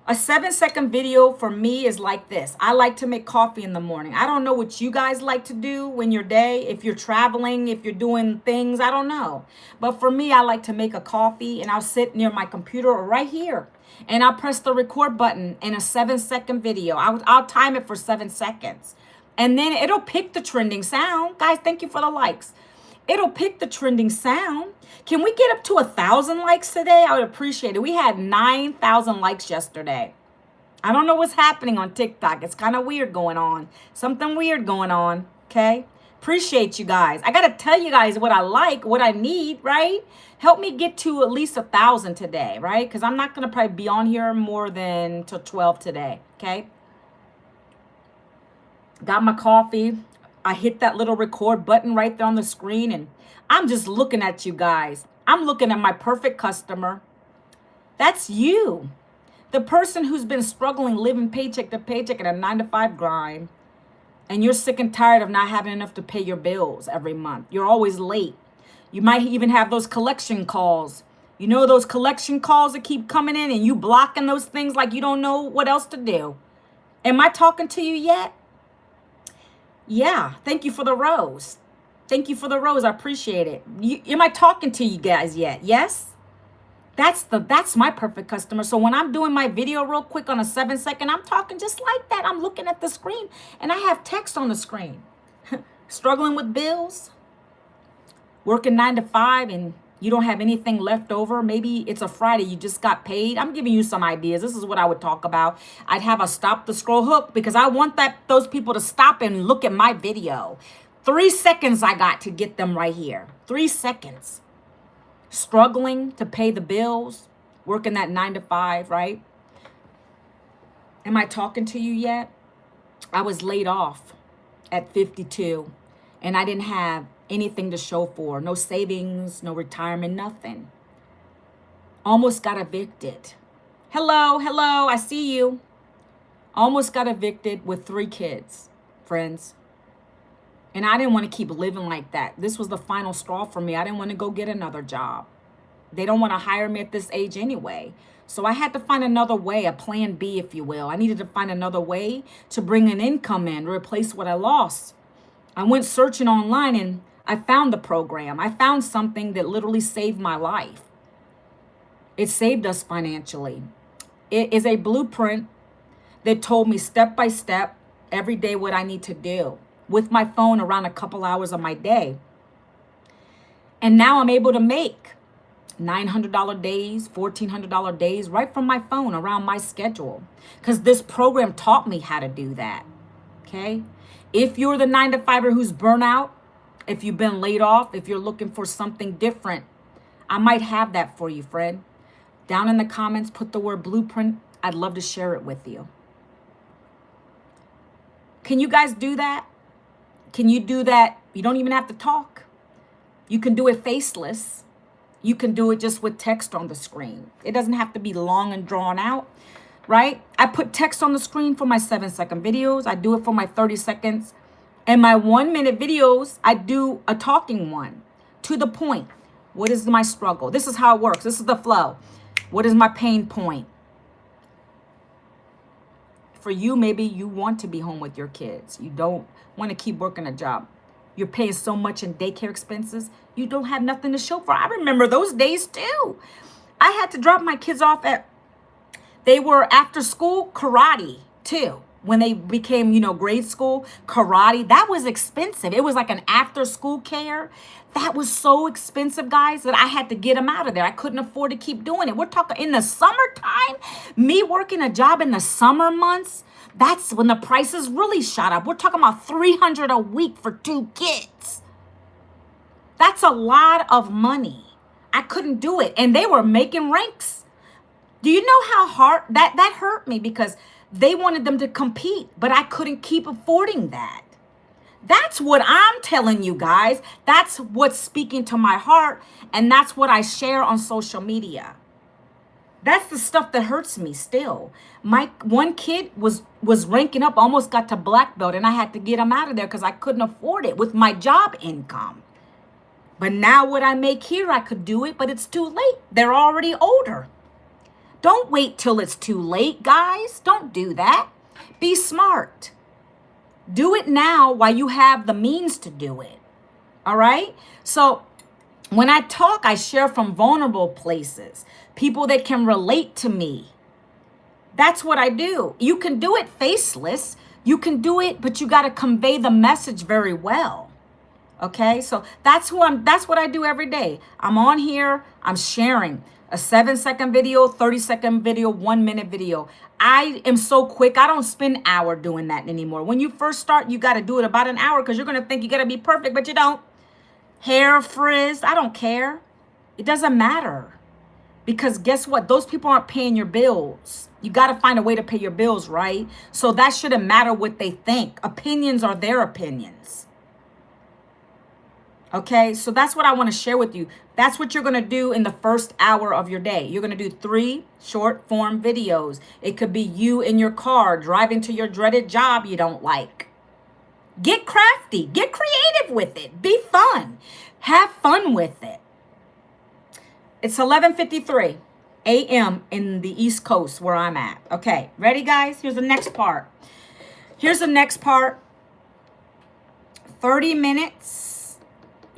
a 7-second video for me is like this. I like to make coffee in the morning. I don't know what you guys like to do when your day, if you're traveling, if you're doing things, I don't know. But for me, I like to make a coffee and I'll sit near my computer or right here and I'll press the record button in a 7-second video. I'll time it for 7 seconds and then it'll pick the trending sound. Guys, thank you for the likes. It'll pick the trending sound. Can we get up to 1,000 likes today? I would appreciate it. We had 9,000 likes yesterday. I don't know what's happening on TikTok. It's kind of weird going on. Something weird going on, okay? Appreciate you guys. I got to tell you guys what I like, what I need, right? Help me get to at least 1,000 today, right? Because I'm not going to probably be on here more than till 12 today, okay? Got my coffee. I hit that little record button right there on the screen and I'm just looking at you guys. I'm looking at my perfect customer. That's you. The person who's been struggling, living paycheck to paycheck in a 9-to-5 grind. And you're sick and tired of not having enough to pay your bills every month. You're always late. You might even have those collection calls. You know those collection calls that keep coming in and you blocking those things like you don't know what else to do. Am I talking to you yet? Yeah, thank you for the rose. Thank you for the rose. I appreciate it. Am I talking to you guys yet? Yes? That's my perfect customer. So when I'm doing my video real quick on a 7-second, I'm talking just like that. I'm looking at the screen and I have text on the screen. Struggling with bills, working 9 to 5 and you don't have anything left over. Maybe it's a Friday, you just got paid. I'm giving you some ideas. This is what I would talk about. I'd have a stop the scroll hook because I want those people to stop and look at my video. 3 seconds I got to get them right here. 3 seconds. Struggling to pay the bills, working that 9 to 5, right? Am I talking to you yet? I was laid off at 52 and I didn't have anything to show for. No savings, no retirement, nothing. Almost got evicted. Hello, I see you. Almost got evicted with 3 kids, friends. And I didn't want to keep living like that. This was the final straw for me. I didn't want to go get another job. They don't want to hire me at this age anyway. So I had to find another way, a plan B, if you will. I needed to find another way to bring an income in, to replace what I lost. I went searching online and I found the program. I found something that literally saved my life. It saved us financially. It is a blueprint that told me step by step every day what I need to do. with my phone around a couple hours of my day. And now I'm able to make $900 days, $1,400 days right from my phone around my schedule. Because this program taught me how to do that. Okay? If you're the 9-to-5er who's burnt out, if you've been laid off, if you're looking for something different, I might have that for you, friend. Down in the comments, put the word blueprint. I'd love to share it with you. Can you guys do that? Can you do that? You don't even have to talk. You can do it faceless. You can do it just with text on the screen. It doesn't have to be long and drawn out, right? I put text on the screen for my 7-second videos. I do it for my 30 seconds. And my 1-minute videos, I do a talking one to the point. What is my struggle? This is how it works. This is the flow. What is my pain point? For you, maybe you want to be home with your kids. You don't want to keep working a job. You're paying so much in daycare expenses. You don't have nothing to show for. I remember those days too. I had to drop my kids off they were after school karate too. When they became, grade school, karate, that was expensive. It was like an after school care. That was so expensive, guys, that I had to get them out of there. I couldn't afford to keep doing it. We're talking in the summertime, me working a job in the summer months, that's when the prices really shot up. We're talking about $300 a week for 2 kids. That's a lot of money. I couldn't do it. And they were making ranks. Do you know how hard that hurt me? Because they wanted them to compete, but I couldn't keep affording that. That's what I'm telling you guys. That's what's speaking to my heart. And that's what I share on social media. That's the stuff that hurts me still. My one kid was ranking up, almost got to black belt, and I had to get him out of there because I couldn't afford it with my job income. But now what I make here, I could do it, but it's too late. They're already older. Don't wait till it's too late, guys. Don't do that. Be smart. Do it now while you have the means to do it. All right? So when I talk, I share from vulnerable places, people that can relate to me. That's what I do. You can do it faceless. You can do it, but you got to convey the message very well. Okay? So that's what I do every day. I'm on here, I'm sharing a 7-second video, 30-second video, 1-minute video. I am so quick. I don't spend an hour doing that anymore. When you first start, you got to do it about an hour because you're going to think you got to be perfect, but you don't. Hair frizzed, I don't care. It doesn't matter. Because guess what? Those people aren't paying your bills. You got to find a way to pay your bills, right? So that shouldn't matter what they think. Opinions are their opinions. Okay, so that's what I want to share with you. That's what you're going to do in the first hour of your day. You're going to do 3 short form videos. It could be you in your car driving to your dreaded job you don't like. Get crafty. Get creative with it. Be fun. Have fun with it. It's 11:53 a.m. in the East Coast where I'm at. Okay, ready, guys? Here's the next part. 30 minutes.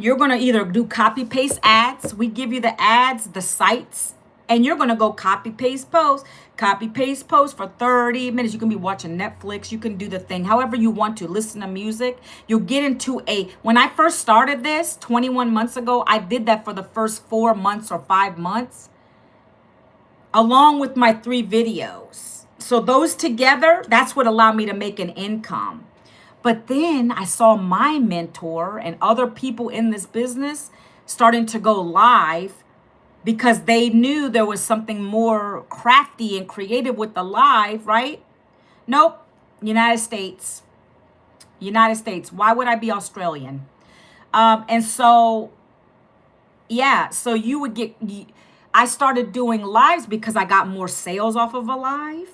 You're going to either do copy paste ads. We give you the ads, the sites, and you're going to go copy paste post for 30 minutes. You can be watching Netflix. You can do the thing however you want to. Listen to music. You'll get into when I first started this 21 months ago, I did that for the first 4 months or 5 months, along with my 3 videos. So those together, that's what allowed me to make an income. But then I saw my mentor and other people in this business starting to go live because they knew there was something more crafty and creative with the live, right? Nope. United States. Why would I be Australian? And so, yeah, so I started doing lives because I got more sales off of a live.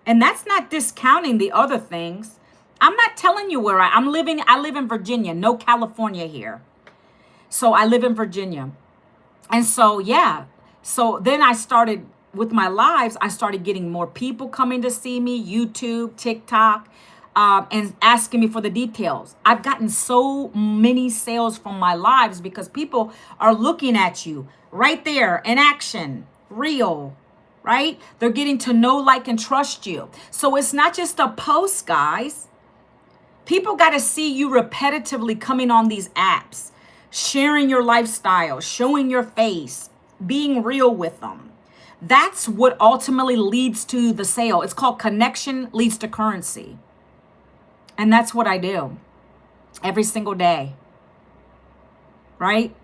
And that's not discounting the other things. I'm not telling you where I live in Virginia, no California here. So I live in Virginia. And so, yeah. So then I started with my lives, I started getting more people coming to see me, YouTube, TikTok, and asking me for the details. I've gotten so many sales from my lives because people are looking at you right there in action, real, right? They're getting to know, like, and trust you. So it's not just a post, guys. People got to see you repetitively coming on these apps, sharing your lifestyle, showing your face, being real with them. That's what ultimately leads to the sale. It's called connection leads to currency. And that's what I do every single day, right?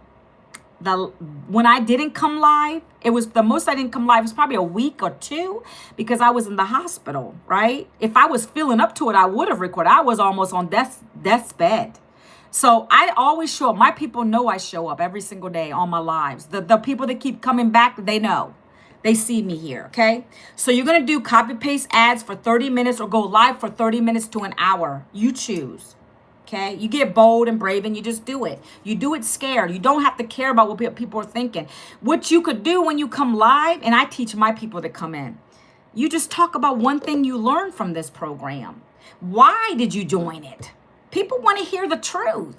When I didn't come live, it was the most I didn't come live was probably a week or two because I was in the hospital, right? If I was feeling up to it, I would have recorded. I was almost on death's bed. So I always show up. My people know I show up every single day on my lives. The people that keep coming back, they know. They see me here, okay? So you're going to do copy paste ads for 30 minutes or go live for 30 minutes to an hour. You choose. Okay, you get bold and brave and you just do it. You do it scared. You don't have to care about what people are thinking. What you could do when you come live, and I teach my people to come in, you just talk about one thing you learned from this program. Why did you join it? People want to hear the truth.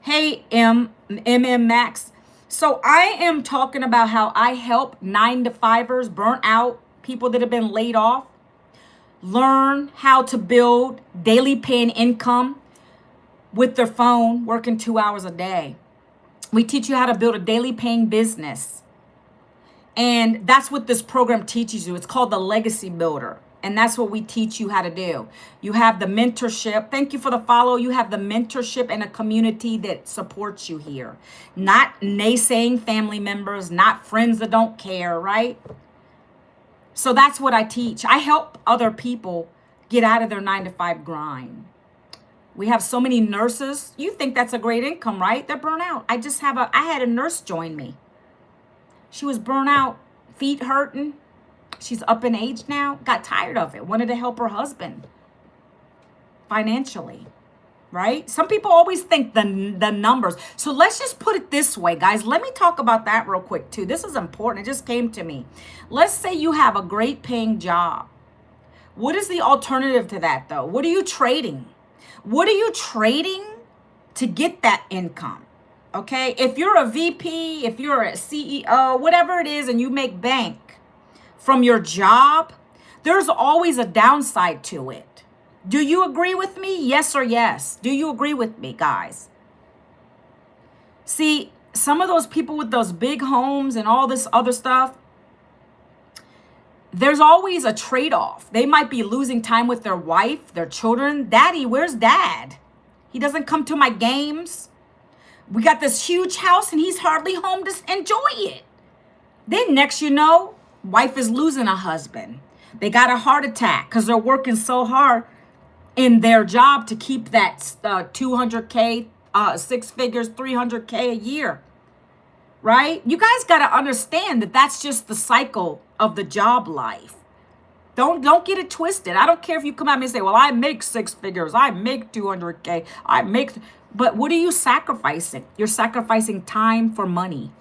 Hey, Max. So I am talking about how I help 9-to-5ers, burnt out, people that have been laid off, learn how to build daily paying income with their phone, working 2 hours a day. We teach you how to build a daily paying business. And that's what this program teaches you. It's called the Legacy Builder. And that's what we teach you how to do. You have the mentorship. Thank you for the follow. You have the mentorship and a community that supports you here. Not naysaying family members, not friends that don't care, right? So that's what I teach. I help other people get out of their 9-to-5 grind. We have so many nurses. You think that's a great income, right? They're burnt out. I had a nurse join me. She was burnt out, feet hurting. She's up in age now, got tired of it, wanted to help her husband financially, right? Some people always think the numbers. So let's just put it this way, guys. Let me talk about that real quick too. This is important. It just came to me. Let's say you have a great paying job. What is the alternative to that though? What are you trading? What are you trading to get that income? Okay. If you're a VP, if you're a CEO, whatever it is, and you make bank from your job, there's always a downside to it. Do you agree with me? Yes or yes? Do you agree with me, guys? See, some of those people with those big homes and all this other stuff, there's always a trade-off. They might be losing time with their wife, their children. Daddy, where's dad? He doesn't come to my games. We got this huge house and he's hardly home to enjoy it. Then next you know, wife is losing a husband. They got a heart attack because they're working so hard in their job to keep that 200K, 6 figures, 300K a year, right? You guys got to understand that that's just the cycle of the job life. Don't get it twisted. I don't care if you come at me and say, well, I make 6 figures. I make 200K. But what are you sacrificing? You're sacrificing time for money.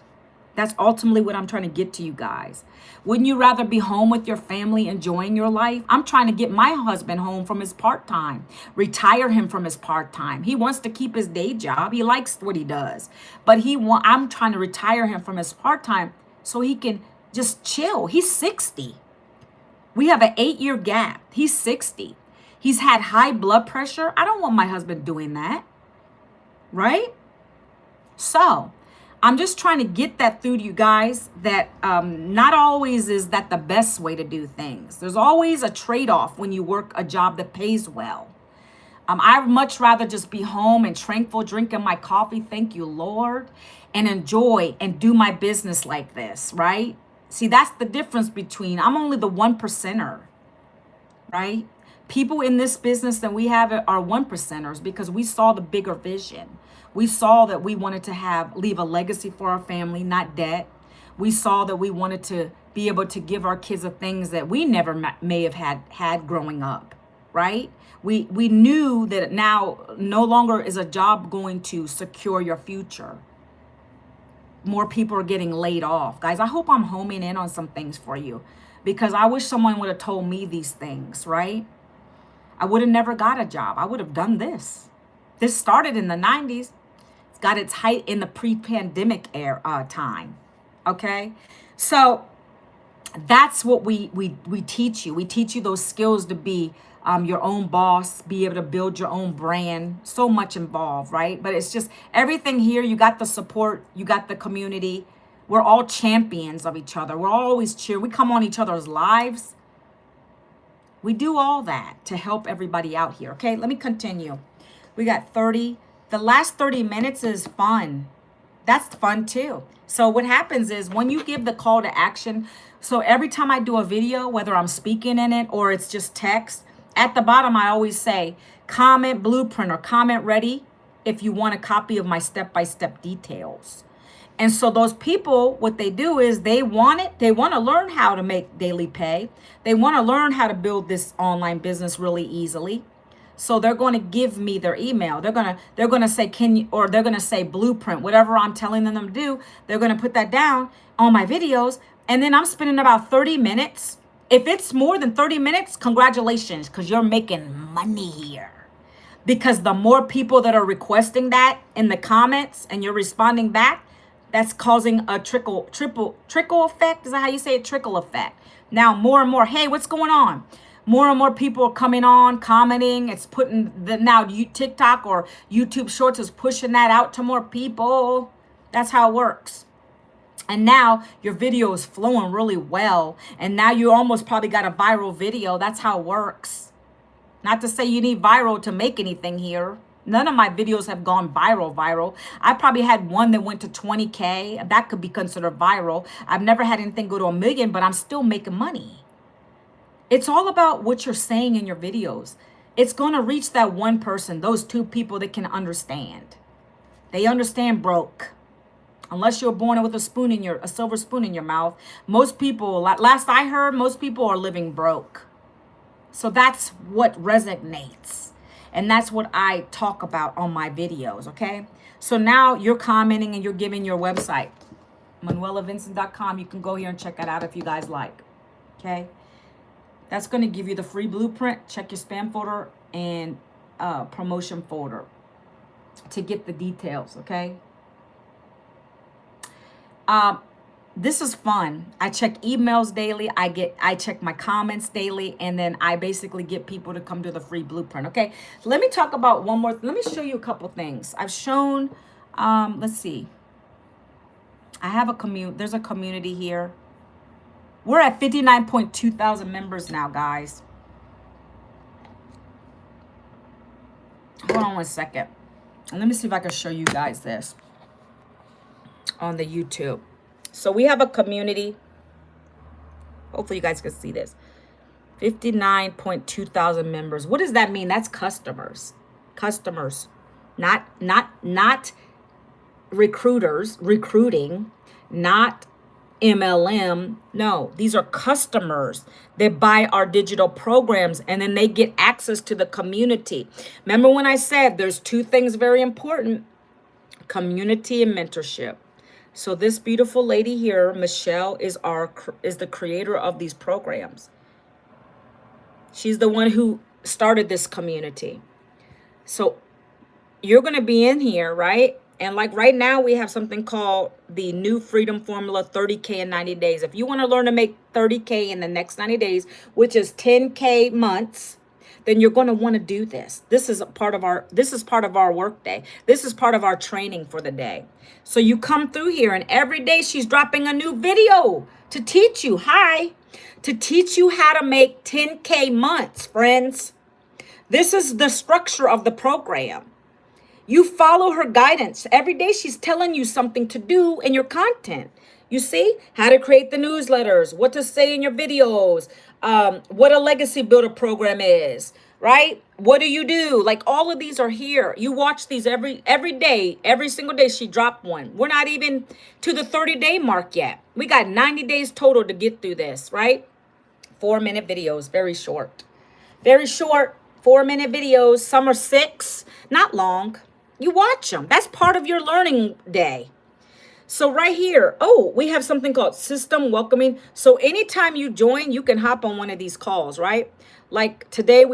That's ultimately what I'm trying to get to you guys. Wouldn't you rather be home with your family, enjoying your life? I'm trying to get my husband home from his part-time, retire him from his part-time. He wants to keep his day job. He likes what he does, but I'm trying to retire him from his part-time so he can just chill. He's 60. We have an 8-year gap. He's 60. He's had high blood pressure. I don't want my husband doing that, right? So I'm just trying to get that through to you guys that not always is that the best way to do things. There's always a trade-off when you work a job that pays well. I'd much rather just be home and tranquil, drinking my coffee, thank you, Lord, and enjoy and do my business like this, right? See, that's the difference between, I'm only the 1%er, right? People in this business that we have are 1%ers because we saw the bigger vision. We saw that we wanted to leave a legacy for our family, not debt. We saw that we wanted to be able to give our kids the things that we never may have had growing up, right? We knew that now no longer is a job going to secure your future. More people are getting laid off. Guys, I hope I'm homing in on some things for you because I wish someone would have told me these things, right? I would have never got a job. I would have done this. This started in the 90s. Got its height in the pre-pandemic time. Okay. So That's what we teach you. We teach you those skills to be your own boss, be able to build your own brand. So much involved, right? But it's just everything here. You got the support, you got the community. We're all champions of each other. We're always cheer. We come on each other's lives. We do all that to help everybody out here. Okay, let me continue. We got 30. The last 30 minutes is fun. That's fun too. So what happens is when you give the call to action, so every time I do a video, whether I'm speaking in it or it's just text, at the bottom I always say comment blueprint or comment ready if you want a copy of my step-by-step details. And so those people, what they do is they want it. They want to learn how to make daily pay. They want to learn how to build this online business really easily. So they're going to give me their email. They're going to say, can you, or they're going to say blueprint, whatever I'm telling them to do. They're going to put that down on my videos. And then I'm spending about 30 minutes. If it's more than 30 minutes, congratulations, because you're making money here. Because the more people that are requesting that in the comments and you're responding back, that's causing a trickle effect. Is that how you say it? Trickle effect. Now more and more, hey, what's going on? More and more people are coming on, commenting. It's putting TikTok or YouTube Shorts is pushing that out to more people. That's how it works. And now your video is flowing really well. And now you almost probably got a viral video. That's how it works. Not to say you need viral to make anything here. None of my videos have gone viral. I probably had one that went to 20K. That could be considered viral. I've never had anything go to 1 million, but I'm still making money. It's all about what you're saying in your videos. It's going to reach that one person, those two people that can understand. They understand broke. Unless you're born with a silver spoon in your mouth. Most people, last I heard, most people are living broke. So that's what resonates. And that's what I talk about on my videos, okay? So now you're commenting and you're giving your website, ManuelaVincent.com. You can go here and check that out if you guys like, okay? That's going to give you the free blueprint. Check your spam folder and promotion folder to get the details, okay? This is fun. I check emails daily. I check my comments daily, and then I basically get people to come to the free blueprint. Okay. So let me talk about one more. Let me show you a couple things. I've shown, let's see. I have there's a community here. We're at 59.2 thousand members now, guys. Hold on one second. And let me see if I can show you guys this on the YouTube. So we have a community. Hopefully you guys can see this. 59.2 thousand members. What does that mean? That's customers. Customers. Not recruiters, recruiting, not MLM. No, these are customers that buy our digital programs and then they get access to the community. Remember when I said there's two things very important, community and mentorship. So this beautiful lady here, Michelle, is the creator of these programs. She's the one who started this community. So you're going to be in here, right? And like right now, we have something called the new freedom formula, 30K in 90 days. If you want to learn to make 30K in the next 90 days, which is 10K months, then you're going to want to do this. This is part of our work day. This is part of our training for the day. So you come through here and every day she's dropping a new video to teach you, to teach you how to make 10K months, friends. This is the structure of the program. You follow her guidance. Every day she's telling you something to do in your content. You see how to create the newsletters, what to say in your videos, what a legacy builder program is, right? What do you do? Like all of these are here. You watch these every day, every single day she dropped one. We're not even to the 30-day mark yet. We got 90 days total to get through this, right? 4-minute videos, very short. Very short 4-minute videos. Some are 6, not long. You watch them. That's part of your learning day. So right here, we have something called system welcoming. So anytime you join, you can hop on one of these calls, right? Like today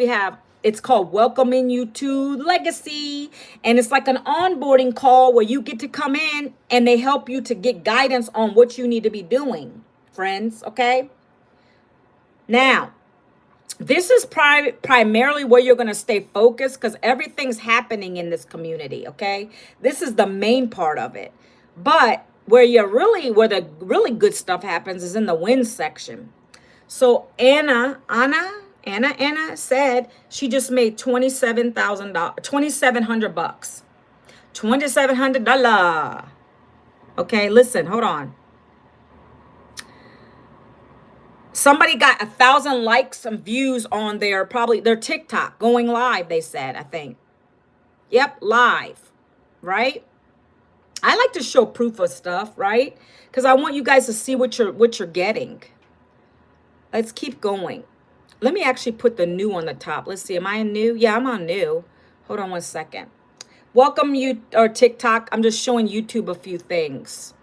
it's called welcoming you to legacy. And it's like an onboarding call where you get to come in and they help you to get guidance on what you need to be doing, friends, okay? Now, this is primarily where you're going to stay focused because everything's happening in this community, okay? This is the main part of it. But where the really good stuff happens is in the win section. So Anna said she just made $27,000, $2,700, $2,700. Okay, listen, hold on. Somebody got 1,000 likes and views on their TikTok going live. They said, I think. Yep, live, right? I like to show proof of stuff, right? Because I want you guys to see what you're getting. Let's keep going. Let me actually put the new on the top. Let's see. Am I in new? Yeah, I'm on new. Hold on one second. Welcome you or TikTok. I'm just showing YouTube a few things.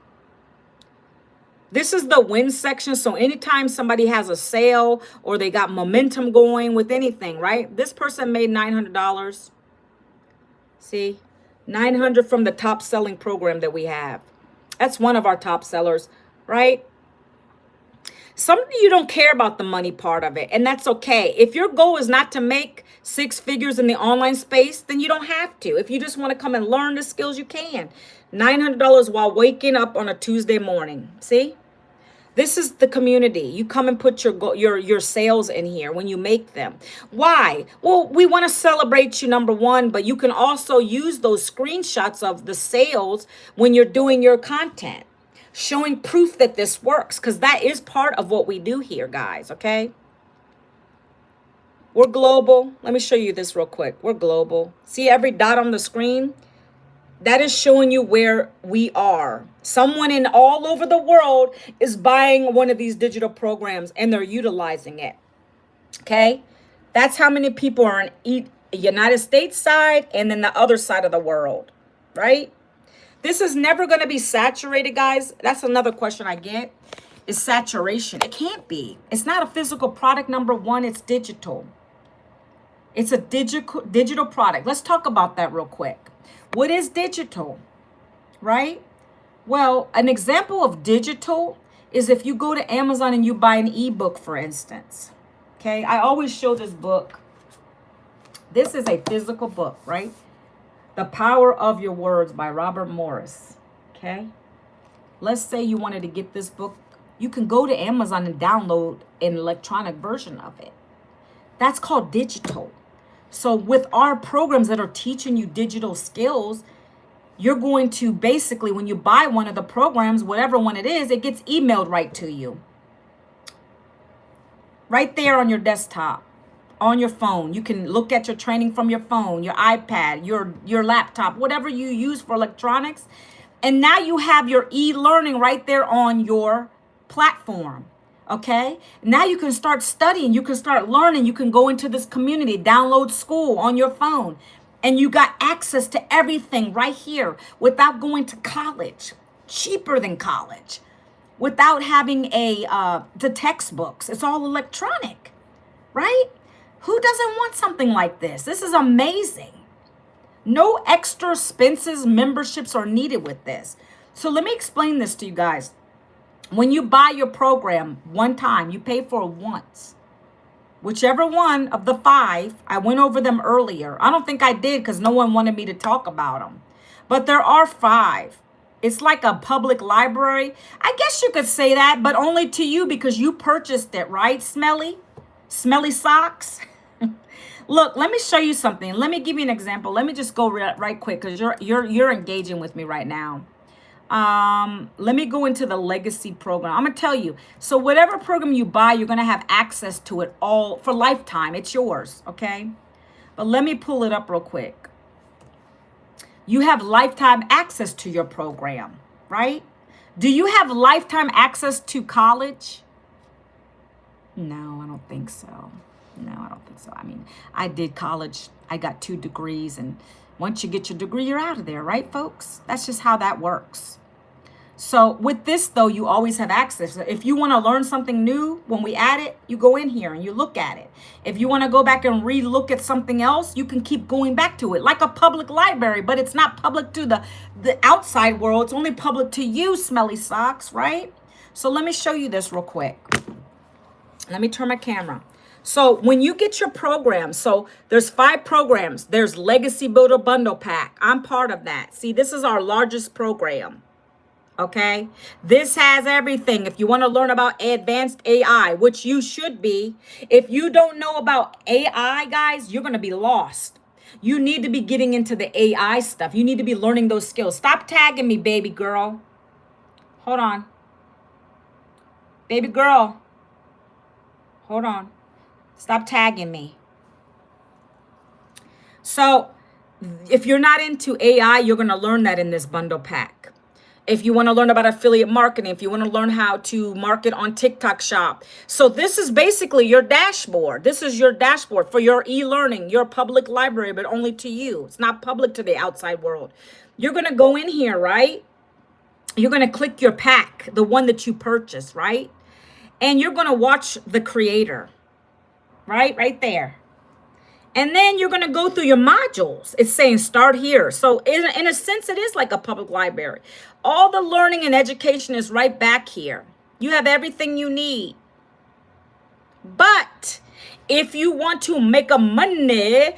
This is the win section. So anytime somebody has a sale or they got momentum going with anything, right? This person made $900. See, 900 from the top selling program that we have. That's one of our top sellers, right? Some of you don't care about the money part of it, and that's okay. If your goal is not to make 6 figures in the online space, then you don't have to. If you just want to come and learn the skills, you can. $900 while waking up on a Tuesday morning. See? This is the community. You come and put your sales in here when you make them. Why? Well, we want to celebrate you, number one, but you can also use those screenshots of the sales when you're doing your content, showing proof that this works, because that is part of what we do here, guys, okay? We're global. Let me show you this real quick. We're global. See every dot on the screen? That is showing you where we are. Someone in all over the world is buying one of these digital programs and they're utilizing it. Okay? That's how many people are in the United States side and then the other side of the world, right? This is never going to be saturated, guys. That's another question I get, is saturation. It can't be. It's not a physical product, number one. It's digital. It's a digital product. Let's talk about that real quick. What is digital, right? Well, an example of digital is if you go to Amazon and you buy an ebook, for instance. Okay, I always show this book. This is a physical book, right? The Power of Your Words by Robert Morris. Okay, let's say you wanted to get this book. You can go to Amazon and download an electronic version of it. That's called digital. So with our programs that are teaching you digital skills, you're going to basically, when you buy one of the programs, whatever one it is, it gets emailed right to you. Right there on your desktop, on your phone. You can look at your training from your phone, your iPad, your laptop, whatever you use for electronics. And now you have your e-learning right there on your platform. Okay, now you can start studying, you can start learning, you can go into this community, download school on your phone, and you got access to everything right here without going to college, cheaper than college, without having the textbooks. It's all electronic, right? Who doesn't want something like this? This is amazing. No extra expenses, memberships are needed with this. So let me explain this to you guys. When you buy your program one time, you pay for it once. Whichever one of the 5, I went over them earlier. I don't think I did because no one wanted me to talk about them. But there are 5. It's like a public library. I guess you could say that, but only to you because you purchased it, right? Smelly socks. Look, let me show you something. Let me give you an example. Let me just go right quick because you're engaging with me right now. Let me go into the legacy program. I'm gonna tell you. So whatever program you buy, you're gonna have access to it all for lifetime. It's yours, okay? But let me pull it up real quick. You have lifetime access to your program, right? Do you have lifetime access to college? No, I don't think so. No, I don't think so. I mean, I did college. I got 2 degrees, and once you get your degree, you're out of there, right, folks? That's just how that works. So with this, though, you always have access. If you want to learn something new, when we add it, you go in here and you look at it. If you want to go back and re-look at something else, you can keep going back to it like a public library, but it's not public to the outside world. It's only public to you, smelly socks, right? So let me show you this real quick. Let me turn my camera. So when you get your program, so there's 5 programs. There's Legacy Builder Bundle Pack. I'm part of that. See, this is our largest program. Okay. This has everything. If you want to learn about advanced AI, which you should be, if you don't know about AI, guys, you're going to be lost. You need to be getting into the AI stuff. You need to be learning those skills. Stop tagging me, baby girl. Hold on. Baby girl. Hold on. Stop tagging me. So if you're not into AI, you're going to learn that in this bundle pack. If you want to learn about affiliate marketing, if you want to learn how to market on TikTok Shop. So this is basically your dashboard. This is your dashboard for your e-learning, your public library, but only to you. It's not public to the outside world. You're going to go in here, right? You're going to click your pack, the one that you purchased, right? And you're going to watch the creator, right? Right there. And then you're going to go through your modules. It's saying start here. So in a sense, it is like a public library. All the learning and education is right back here. You have everything you need. But if you want to make a money,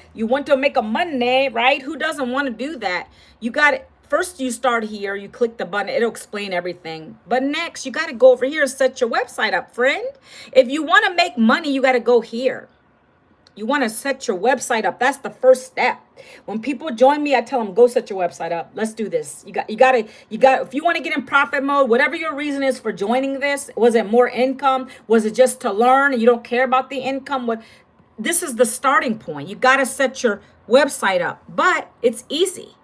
right? Who doesn't want to do that? You got it. First, you start here. You click the button. It'll explain everything. But next, you got to go over here and set your website up, friend. If you want to make money, you got to go here. You want to set your website up. That's the first step. When people join me, I tell them, go set your website up. Let's do this. You got, if you want to get in profit mode, whatever your reason is for joining this, was it more income? Was it just to learn and you don't care about the income? This is the starting point. You got to set your website up, but it's easy,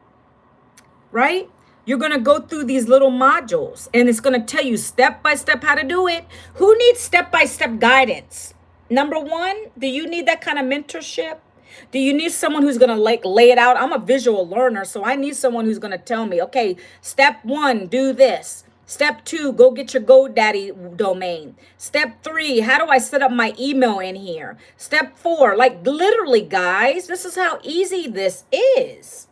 right? You're going to go through these little modules and it's going to tell you step by step how to do it. Who needs step-by-step guidance? Number one, do you need that kind of mentorship? Do you need someone who's going to lay it out? I'm a visual learner, so I need someone who's going to tell me, okay, step 1, do this. Step 2, go get your GoDaddy domain. Step 3, how do I set up my email in here? Step 4, like literally, guys, this is how easy this is.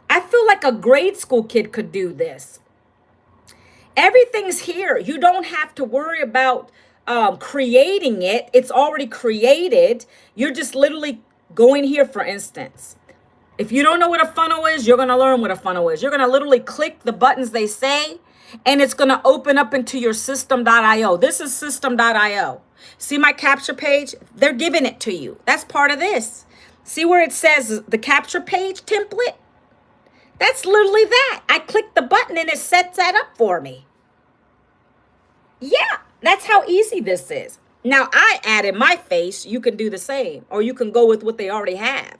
I feel like a grade school kid could do this. Everything's here. You don't have to worry about creating it. It's already created. You're just literally going here, for instance. If you don't know what a funnel is, you're going to learn what a funnel is. You're going to literally click the buttons they say, and it's going to open up into your system.io. This is system.io. See my capture page? They're giving it to you. That's part of this. See where it says the capture page template? That's literally that. I click the button and it sets that up for me. Yeah, that's how easy this is. Now, I added my face. You can do the same, or you can go with what they already have,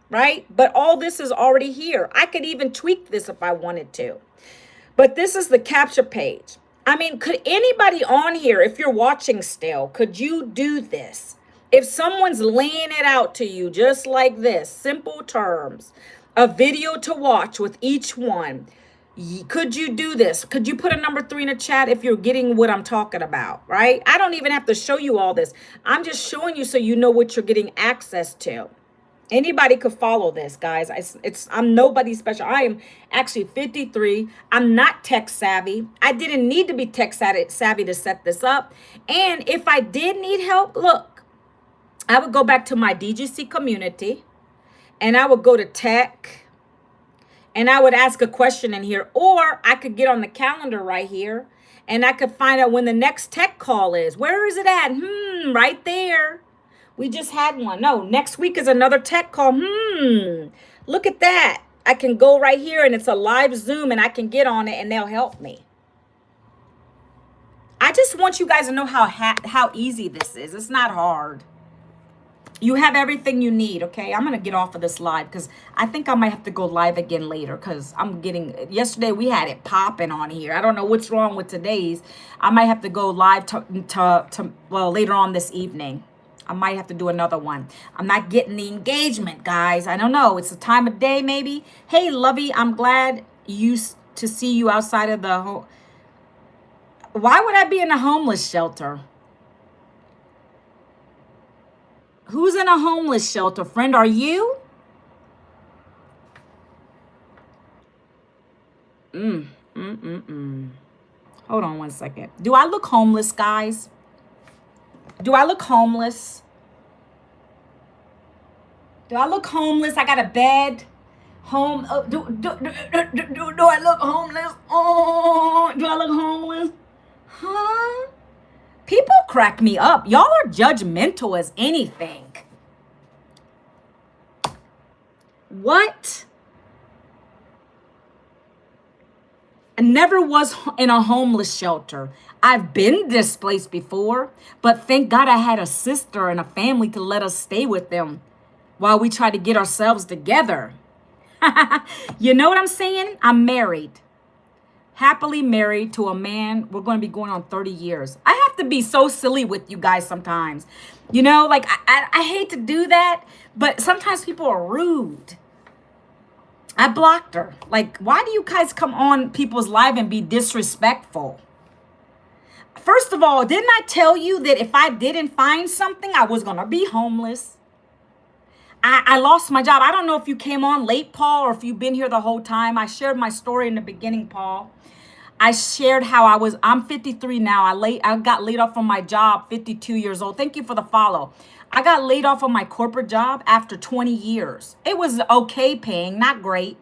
right? But all this is already here. I could even tweak this if I wanted to. But this is the capture page. I mean, could anybody on here, if you're watching still, could you do this? If someone's laying it out to you just like this, simple terms, a video to watch with each one, could you do this? Could you put a number 3 in the chat if you're getting what I'm talking about, right? I don't even have to show you all this. I'm just showing you so you know what you're getting access to. Anybody could follow this, guys. I'm nobody special. I am actually 53. I'm not tech savvy. I didn't need to be tech savvy to set this up. And if I did need help, look, I would go back to my DGC community and I would go to tech. And I would ask a question in here, or I could get on the calendar right here and I could find out when the next tech call is. Where is it at? Right there. We just had one. No, next week is another tech call. Look at that. I can go right here and it's a live Zoom and I can get on it and they'll help me. I just want you guys to know how easy this is. It's not hard. You have everything you need, okay? I'm going to get off of this live because I think I might have to go live again later because yesterday we had it popping on here. I don't know what's wrong with today's. I might have to go live later on this evening. I might have to do another one. I'm not getting the engagement, guys. I don't know. It's the time of day, maybe. Hey, Lovey, I'm glad to see you outside of the home. Why would I be in a homeless shelter? Who's in a homeless shelter, friend? Are you? Hold on one second. Do I look homeless, guys? Do I look homeless? Do I look homeless? I got a bed. Home. Do I look homeless? Oh, do I look homeless? Huh? People crack me up. Y'all are judgmental as anything. What? I never was in a homeless shelter. I've been displaced before, but thank God I had a sister and a family to let us stay with them while we try to get ourselves together. You know what I'm saying? I'm married, happily married to a man. We're going to be going on 30 years. I have to be so silly with you guys sometimes. You know, like I hate to do that, but sometimes people are rude. I blocked her. Like, why do you guys come on people's live and be disrespectful? First of all, didn't I tell you that if I didn't find something, I was going to be homeless? I lost my job. I don't know if you came on late, Paul, or if you've been here the whole time. I shared my story in the beginning, Paul. I shared how I'm 53 now. I got laid off from my job, 52 years old. Thank you for the follow. I got laid off from my corporate job after 20 years. It was okay paying, not great.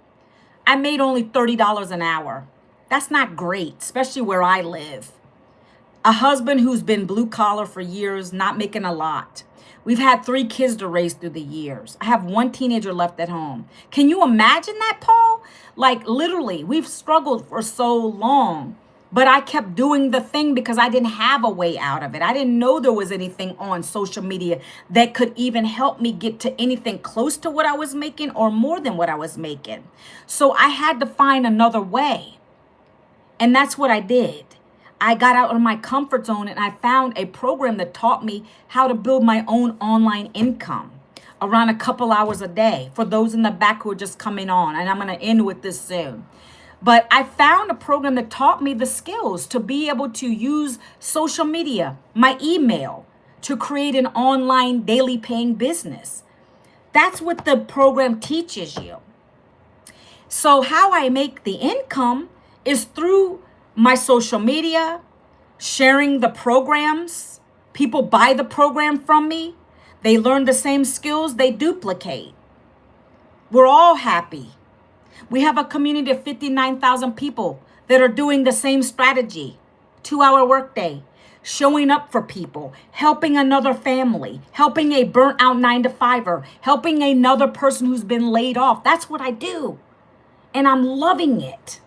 I made only $30 an hour. That's not great, especially where I live. A husband who's been blue collar for years, not making a lot. We've had 3 kids to raise through the years. I have 1 teenager left at home. Can you imagine that, Paul? Like, literally, we've struggled for so long, but I kept doing the thing because I didn't have a way out of it. I didn't know there was anything on social media that could even help me get to anything close to what I was making or more than what I was making. So I had to find another way. And that's what I did. I got out of my comfort zone and I found a program that taught me how to build my own online income around a couple hours a day for those in the back who are just coming on. And I'm going to end with this soon. But I found a program that taught me the skills to be able to use social media, my email, to create an online daily paying business. That's what the program teaches you. So how I make the income is through my social media, sharing the programs. People buy the program from me. They learn the same skills, they duplicate. We're all happy. We have a community of 59,000 people that are doing the same strategy. 2-hour workday, showing up for people, helping another family, helping a burnt out 9-to-5er, helping another person who's been laid off. That's what I do. And I'm loving it.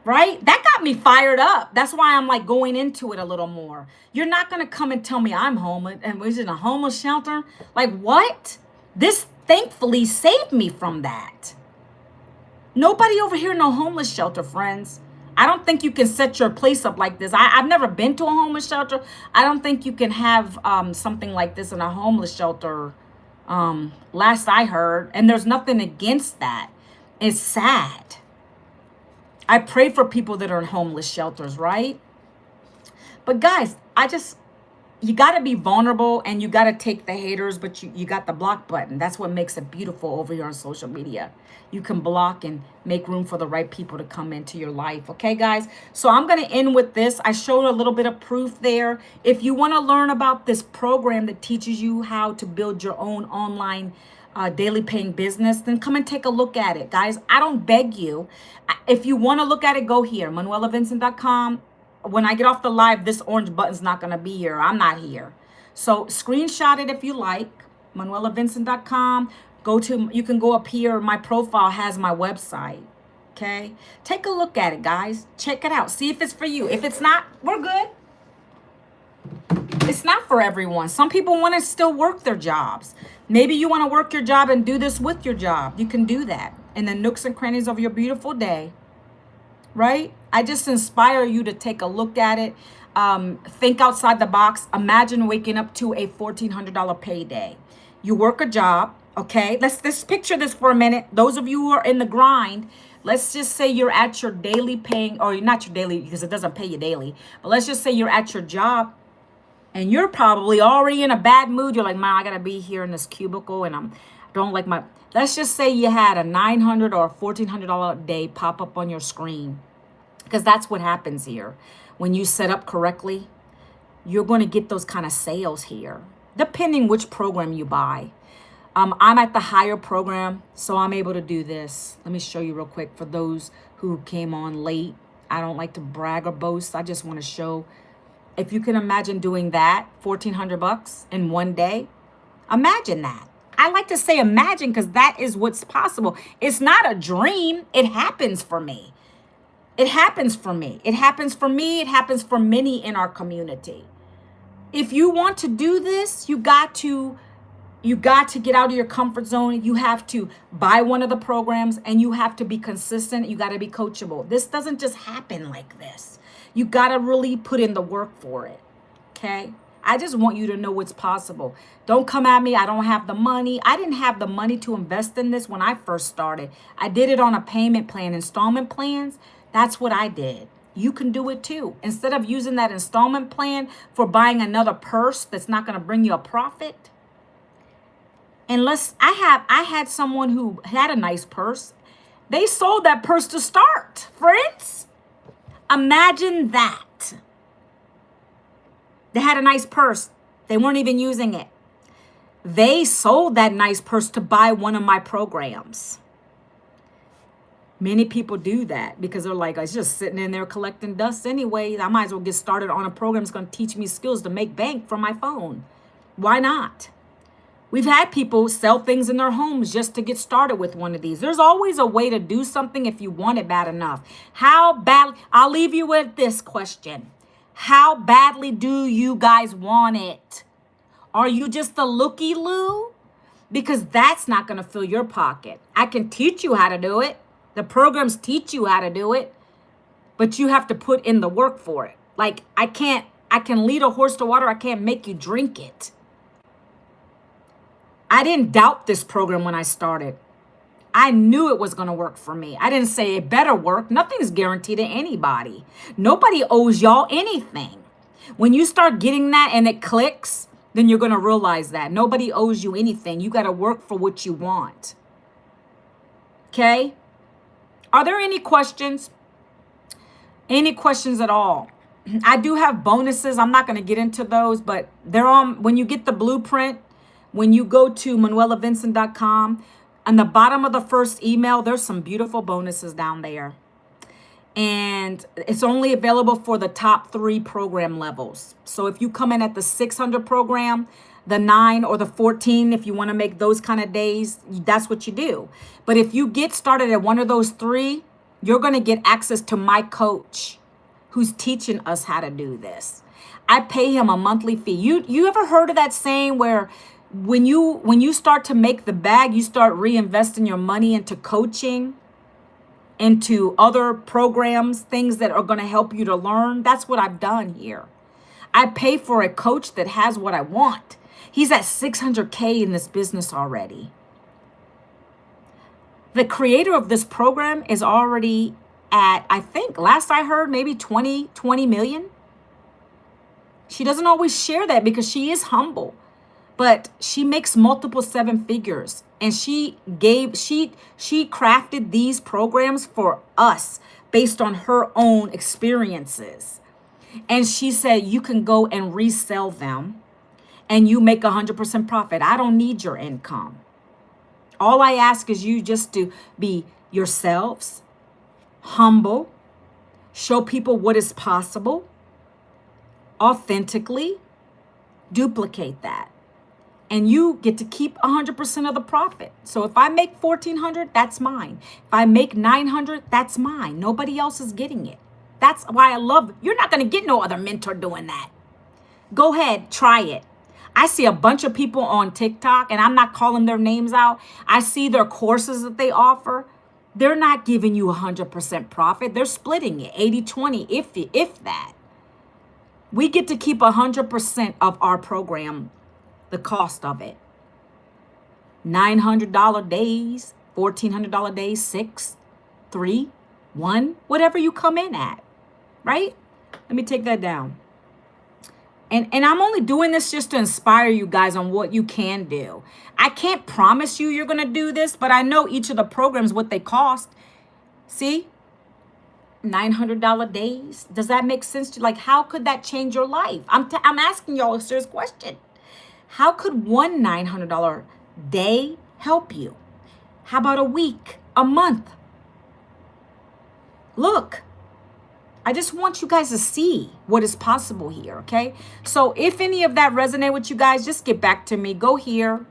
Right? That got me fired up. That's why I'm like going into it a little more. You're not going to come and tell me I'm homeless and was in a homeless shelter. Like, what? This thankfully saved me from that. Nobody over here in a homeless shelter, friends. I don't think you can set your place up like this. I've never been to a homeless shelter. I don't think you can have something like this in a homeless shelter. Last I heard, and there's nothing against that. It's sad. I pray for people that are in homeless shelters, right? But guys, you got to be vulnerable and you got to take the haters, but you got the block button. That's what makes it beautiful over here on social media. You can block and make room for the right people to come into your life. Okay, guys? So I'm going to end with this. I showed a little bit of proof there. If you want to learn about this program that teaches you how to build your own online daily paying business, then come and take a look at it, guys. I don't beg you. If you want to look at it, go here, ManuelaVincent.com. When I get off the live, this orange button's not going to be here. I'm not here. So screenshot it if you like, ManuelaVincent.com. You can go up here. My profile has my website. Okay. Take a look at it, guys. Check it out. See if it's for you. If it's not, we're good. It's not for everyone. Some people want to still work their jobs. Maybe you want to work your job and do this with your job. You can do that in the nooks and crannies of your beautiful day, right? I just inspire you to take a look at it. Think outside the box. Imagine waking up to a $1,400 payday. You work a job, okay? Let's picture this for a minute. Those of you who are in the grind, let's just say you're at your daily paying, or not your daily because it doesn't pay you daily, but let's just say you're at your job. And you're probably already in a bad mood. You're like, man, I got to be here in this cubicle and don't like my, let's just say you had a $900 or $1,400 a day pop up on your screen. Because that's what happens here. When you set up correctly, you're going to get those kind of sales here, depending which program you buy. I'm at the higher program, so I'm able to do this. Let me show you real quick for those who came on late. I don't like to brag or boast. I just want to show, if you can imagine doing that, $1,400 in one day. Imagine that. I like to say imagine because that is what's possible. It's not a dream. It happens for me. It happens for me. It happens for me. It happens for many in our community. If you want to do this, you got to get out of your comfort zone. You have to buy one of the programs and you have to be consistent. You got to be coachable. This doesn't just happen like this. You got to really put in the work for it. Okay? I just want you to know what's possible. Don't come at me. I don't have the money. I didn't have the money to invest in this when I first started. I did it on a payment plan, installment plans. That's what I did. You can do it too. Instead of using that installment plan for buying another purse that's not going to bring you a profit. Unless I had someone who had a nice purse. They sold that purse to start, friends. Imagine that. They had a nice purse. They weren't even using it. They sold that nice purse to buy one of my programs. Many people do that because they're like, it's just sitting in there collecting dust anyway. I might as well get started on a program that's going to teach me skills to make bank from my phone. Why not? We've had people sell things in their homes just to get started with one of these. There's always a way to do something if you want it bad enough. How bad? I'll leave you with this question. How badly do you guys want it? Are you just a looky-loo? Because that's not going to fill your pocket. I can teach you how to do it. The programs teach you how to do it. But you have to put in the work for it. Like, I can lead a horse to water. I can't make you drink it. I didn't doubt this program when I started. I knew it was going to work for me. I didn't say it better work. Nothing's guaranteed to anybody. Nobody owes y'all anything. When you start getting that and it clicks, then you're going to realize that nobody owes you anything. You got to work for what you want. Okay? Are there any questions? Any questions at all? I do have bonuses. I'm not going to get into those, but they're on when you get the blueprint. When you go to ManuelaVincent.com, on the bottom of the first email, there's some beautiful bonuses down there. And it's only available for the top 3 program levels. So if you come in at the 600 program, the 9 or the 14, if you want to make those kind of days, that's what you do. But if you get started at one of those 3, you're going to get access to my coach who's teaching us how to do this. I pay him a monthly fee. You ever heard of that saying where when you start to make the bag, you start reinvesting your money into coaching, into other programs, things that are going to help you to learn? That's what I've done here. I pay for a coach that has what I want. He's at 600K in this business already. The creator of this program is already at, I think, last I heard, maybe 20 million. She doesn't always share that because she is humble. But she makes multiple 7 figures, and she crafted these programs for us based on her own experiences. And she said, you can go and resell them and you make 100% profit. I don't need your income. All I ask is you just to be yourselves, humble, show people what is possible, authentically, duplicate that. And you get to keep 100% of the profit. So if I make $1,400, that's mine. If I make $900, that's mine. Nobody else is getting it. That's why I love it. You're not going to get no other mentor doing that. Go ahead, try it. I see a bunch of people on TikTok, and I'm not calling their names out. I see their courses that they offer. They're not giving you 100% profit. They're splitting it 80-20, if that. We get to keep 100% of our program, the cost of it. $900 days, $1,400 days, 6, 3, 1, whatever you come in at, right? Let me take that down. And I'm only doing this just to inspire you guys on what you can do. I can't promise you you're going to do this, but I know each of the programs, what they cost. See? $900 days? Does that make sense to you? Like, how could that change your life? I'm asking y'all a serious question. How could one $900 day help you? How about a week, a month? Look, I just want you guys to see what is possible here, okay? So if any of that resonate with you guys, just get back to me. Go here.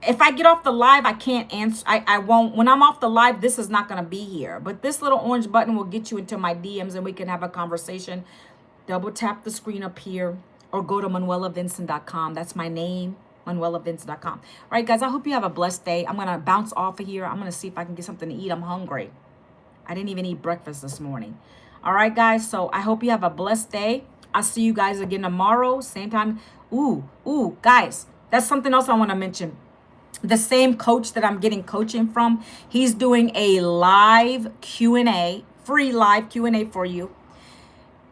If I get off the live, I can't answer. I won't. When I'm off the live, this is not going to be here. But this little orange button will get you into my DMs and we can have a conversation. Double tap the screen up here or go to ManuelaVincent.com. That's my name, ManuelaVincent.com. All right, guys, I hope you have a blessed day. I'm going to bounce off of here. I'm going to see if I can get something to eat. I'm hungry. I didn't even eat breakfast this morning. All right, guys. So I hope you have a blessed day. I'll see you guys again tomorrow, same time. Ooh, guys, that's something else I want to mention. The same coach that I'm getting coaching from, he's doing a live Q&A, free live Q&A for you.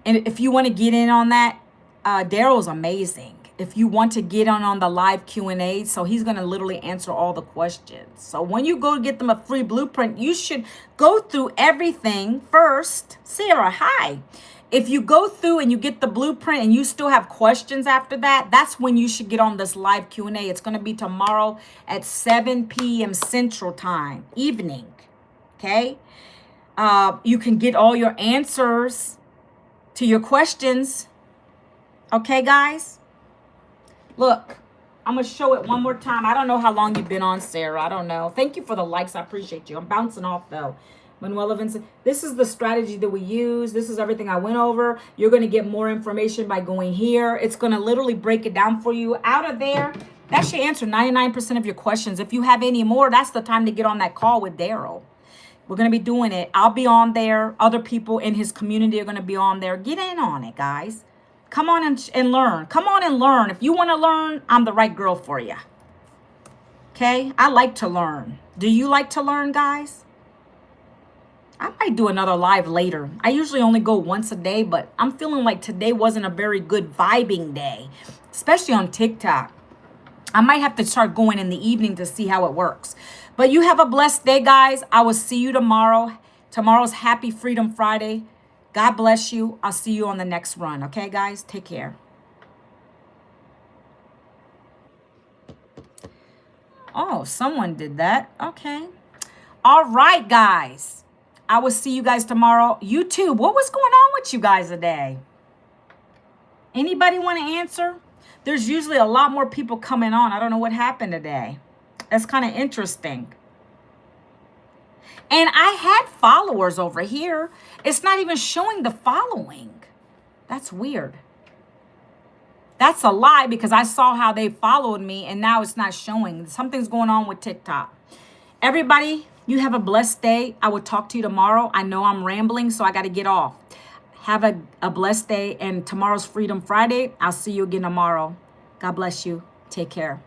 And if you want to get in on that, Daryl's amazing. If you want to get on the live Q&A, so he's going to literally answer all the questions. So when you go get them a free blueprint, you should go through everything first. Sarah, hi. If you go through and you get the blueprint and you still have questions after that, that's when you should get on this live Q&A. It's going to be tomorrow at 7 p.m. Central Time, evening. Okay? You can get all your answers to your questions. Okay, guys? Look, I'm going to show it one more time. I don't know how long you've been on, Sarah. I don't know. Thank you for the likes. I appreciate you. I'm bouncing off, though. Manuela Vincent, this is the strategy that we use. This is everything I went over. You're going to get more information by going here. It's going to literally break it down for you. Out of there, that should answer 99% of your questions. If you have any more, that's the time to get on that call with Daryl. We're going to be doing it. I'll be on there. Other people in his community are going to be on there. Get in on it, guys. Come on and learn. Come on and learn. If you want to learn, I'm the right girl for you. Okay? I like to learn. Do you like to learn, guys? I might do another live later. I usually only go once a day, but I'm feeling like today wasn't a very good vibing day, especially on TikTok. I might have to start going in the evening to see how it works. But you have a blessed day, guys. I will see you tomorrow. Tomorrow's Happy Freedom Friday. God bless you. I'll see you on the next run. Okay, guys? Take care. Oh, someone did that. Okay. All right, guys. I will see you guys tomorrow. YouTube, what was going on with you guys today? Anybody want to answer? There's usually a lot more people coming on. I don't know what happened today. That's kind of interesting. And I had followers over here. It's not even showing the following. That's weird. That's a lie because I saw how they followed me and now it's not showing. Something's going on with TikTok. Everybody, you have a blessed day. I will talk to you tomorrow. I know I'm rambling, so I got to get off. Have a blessed day, and tomorrow's Freedom Friday. I'll see you again tomorrow. God bless you. Take care.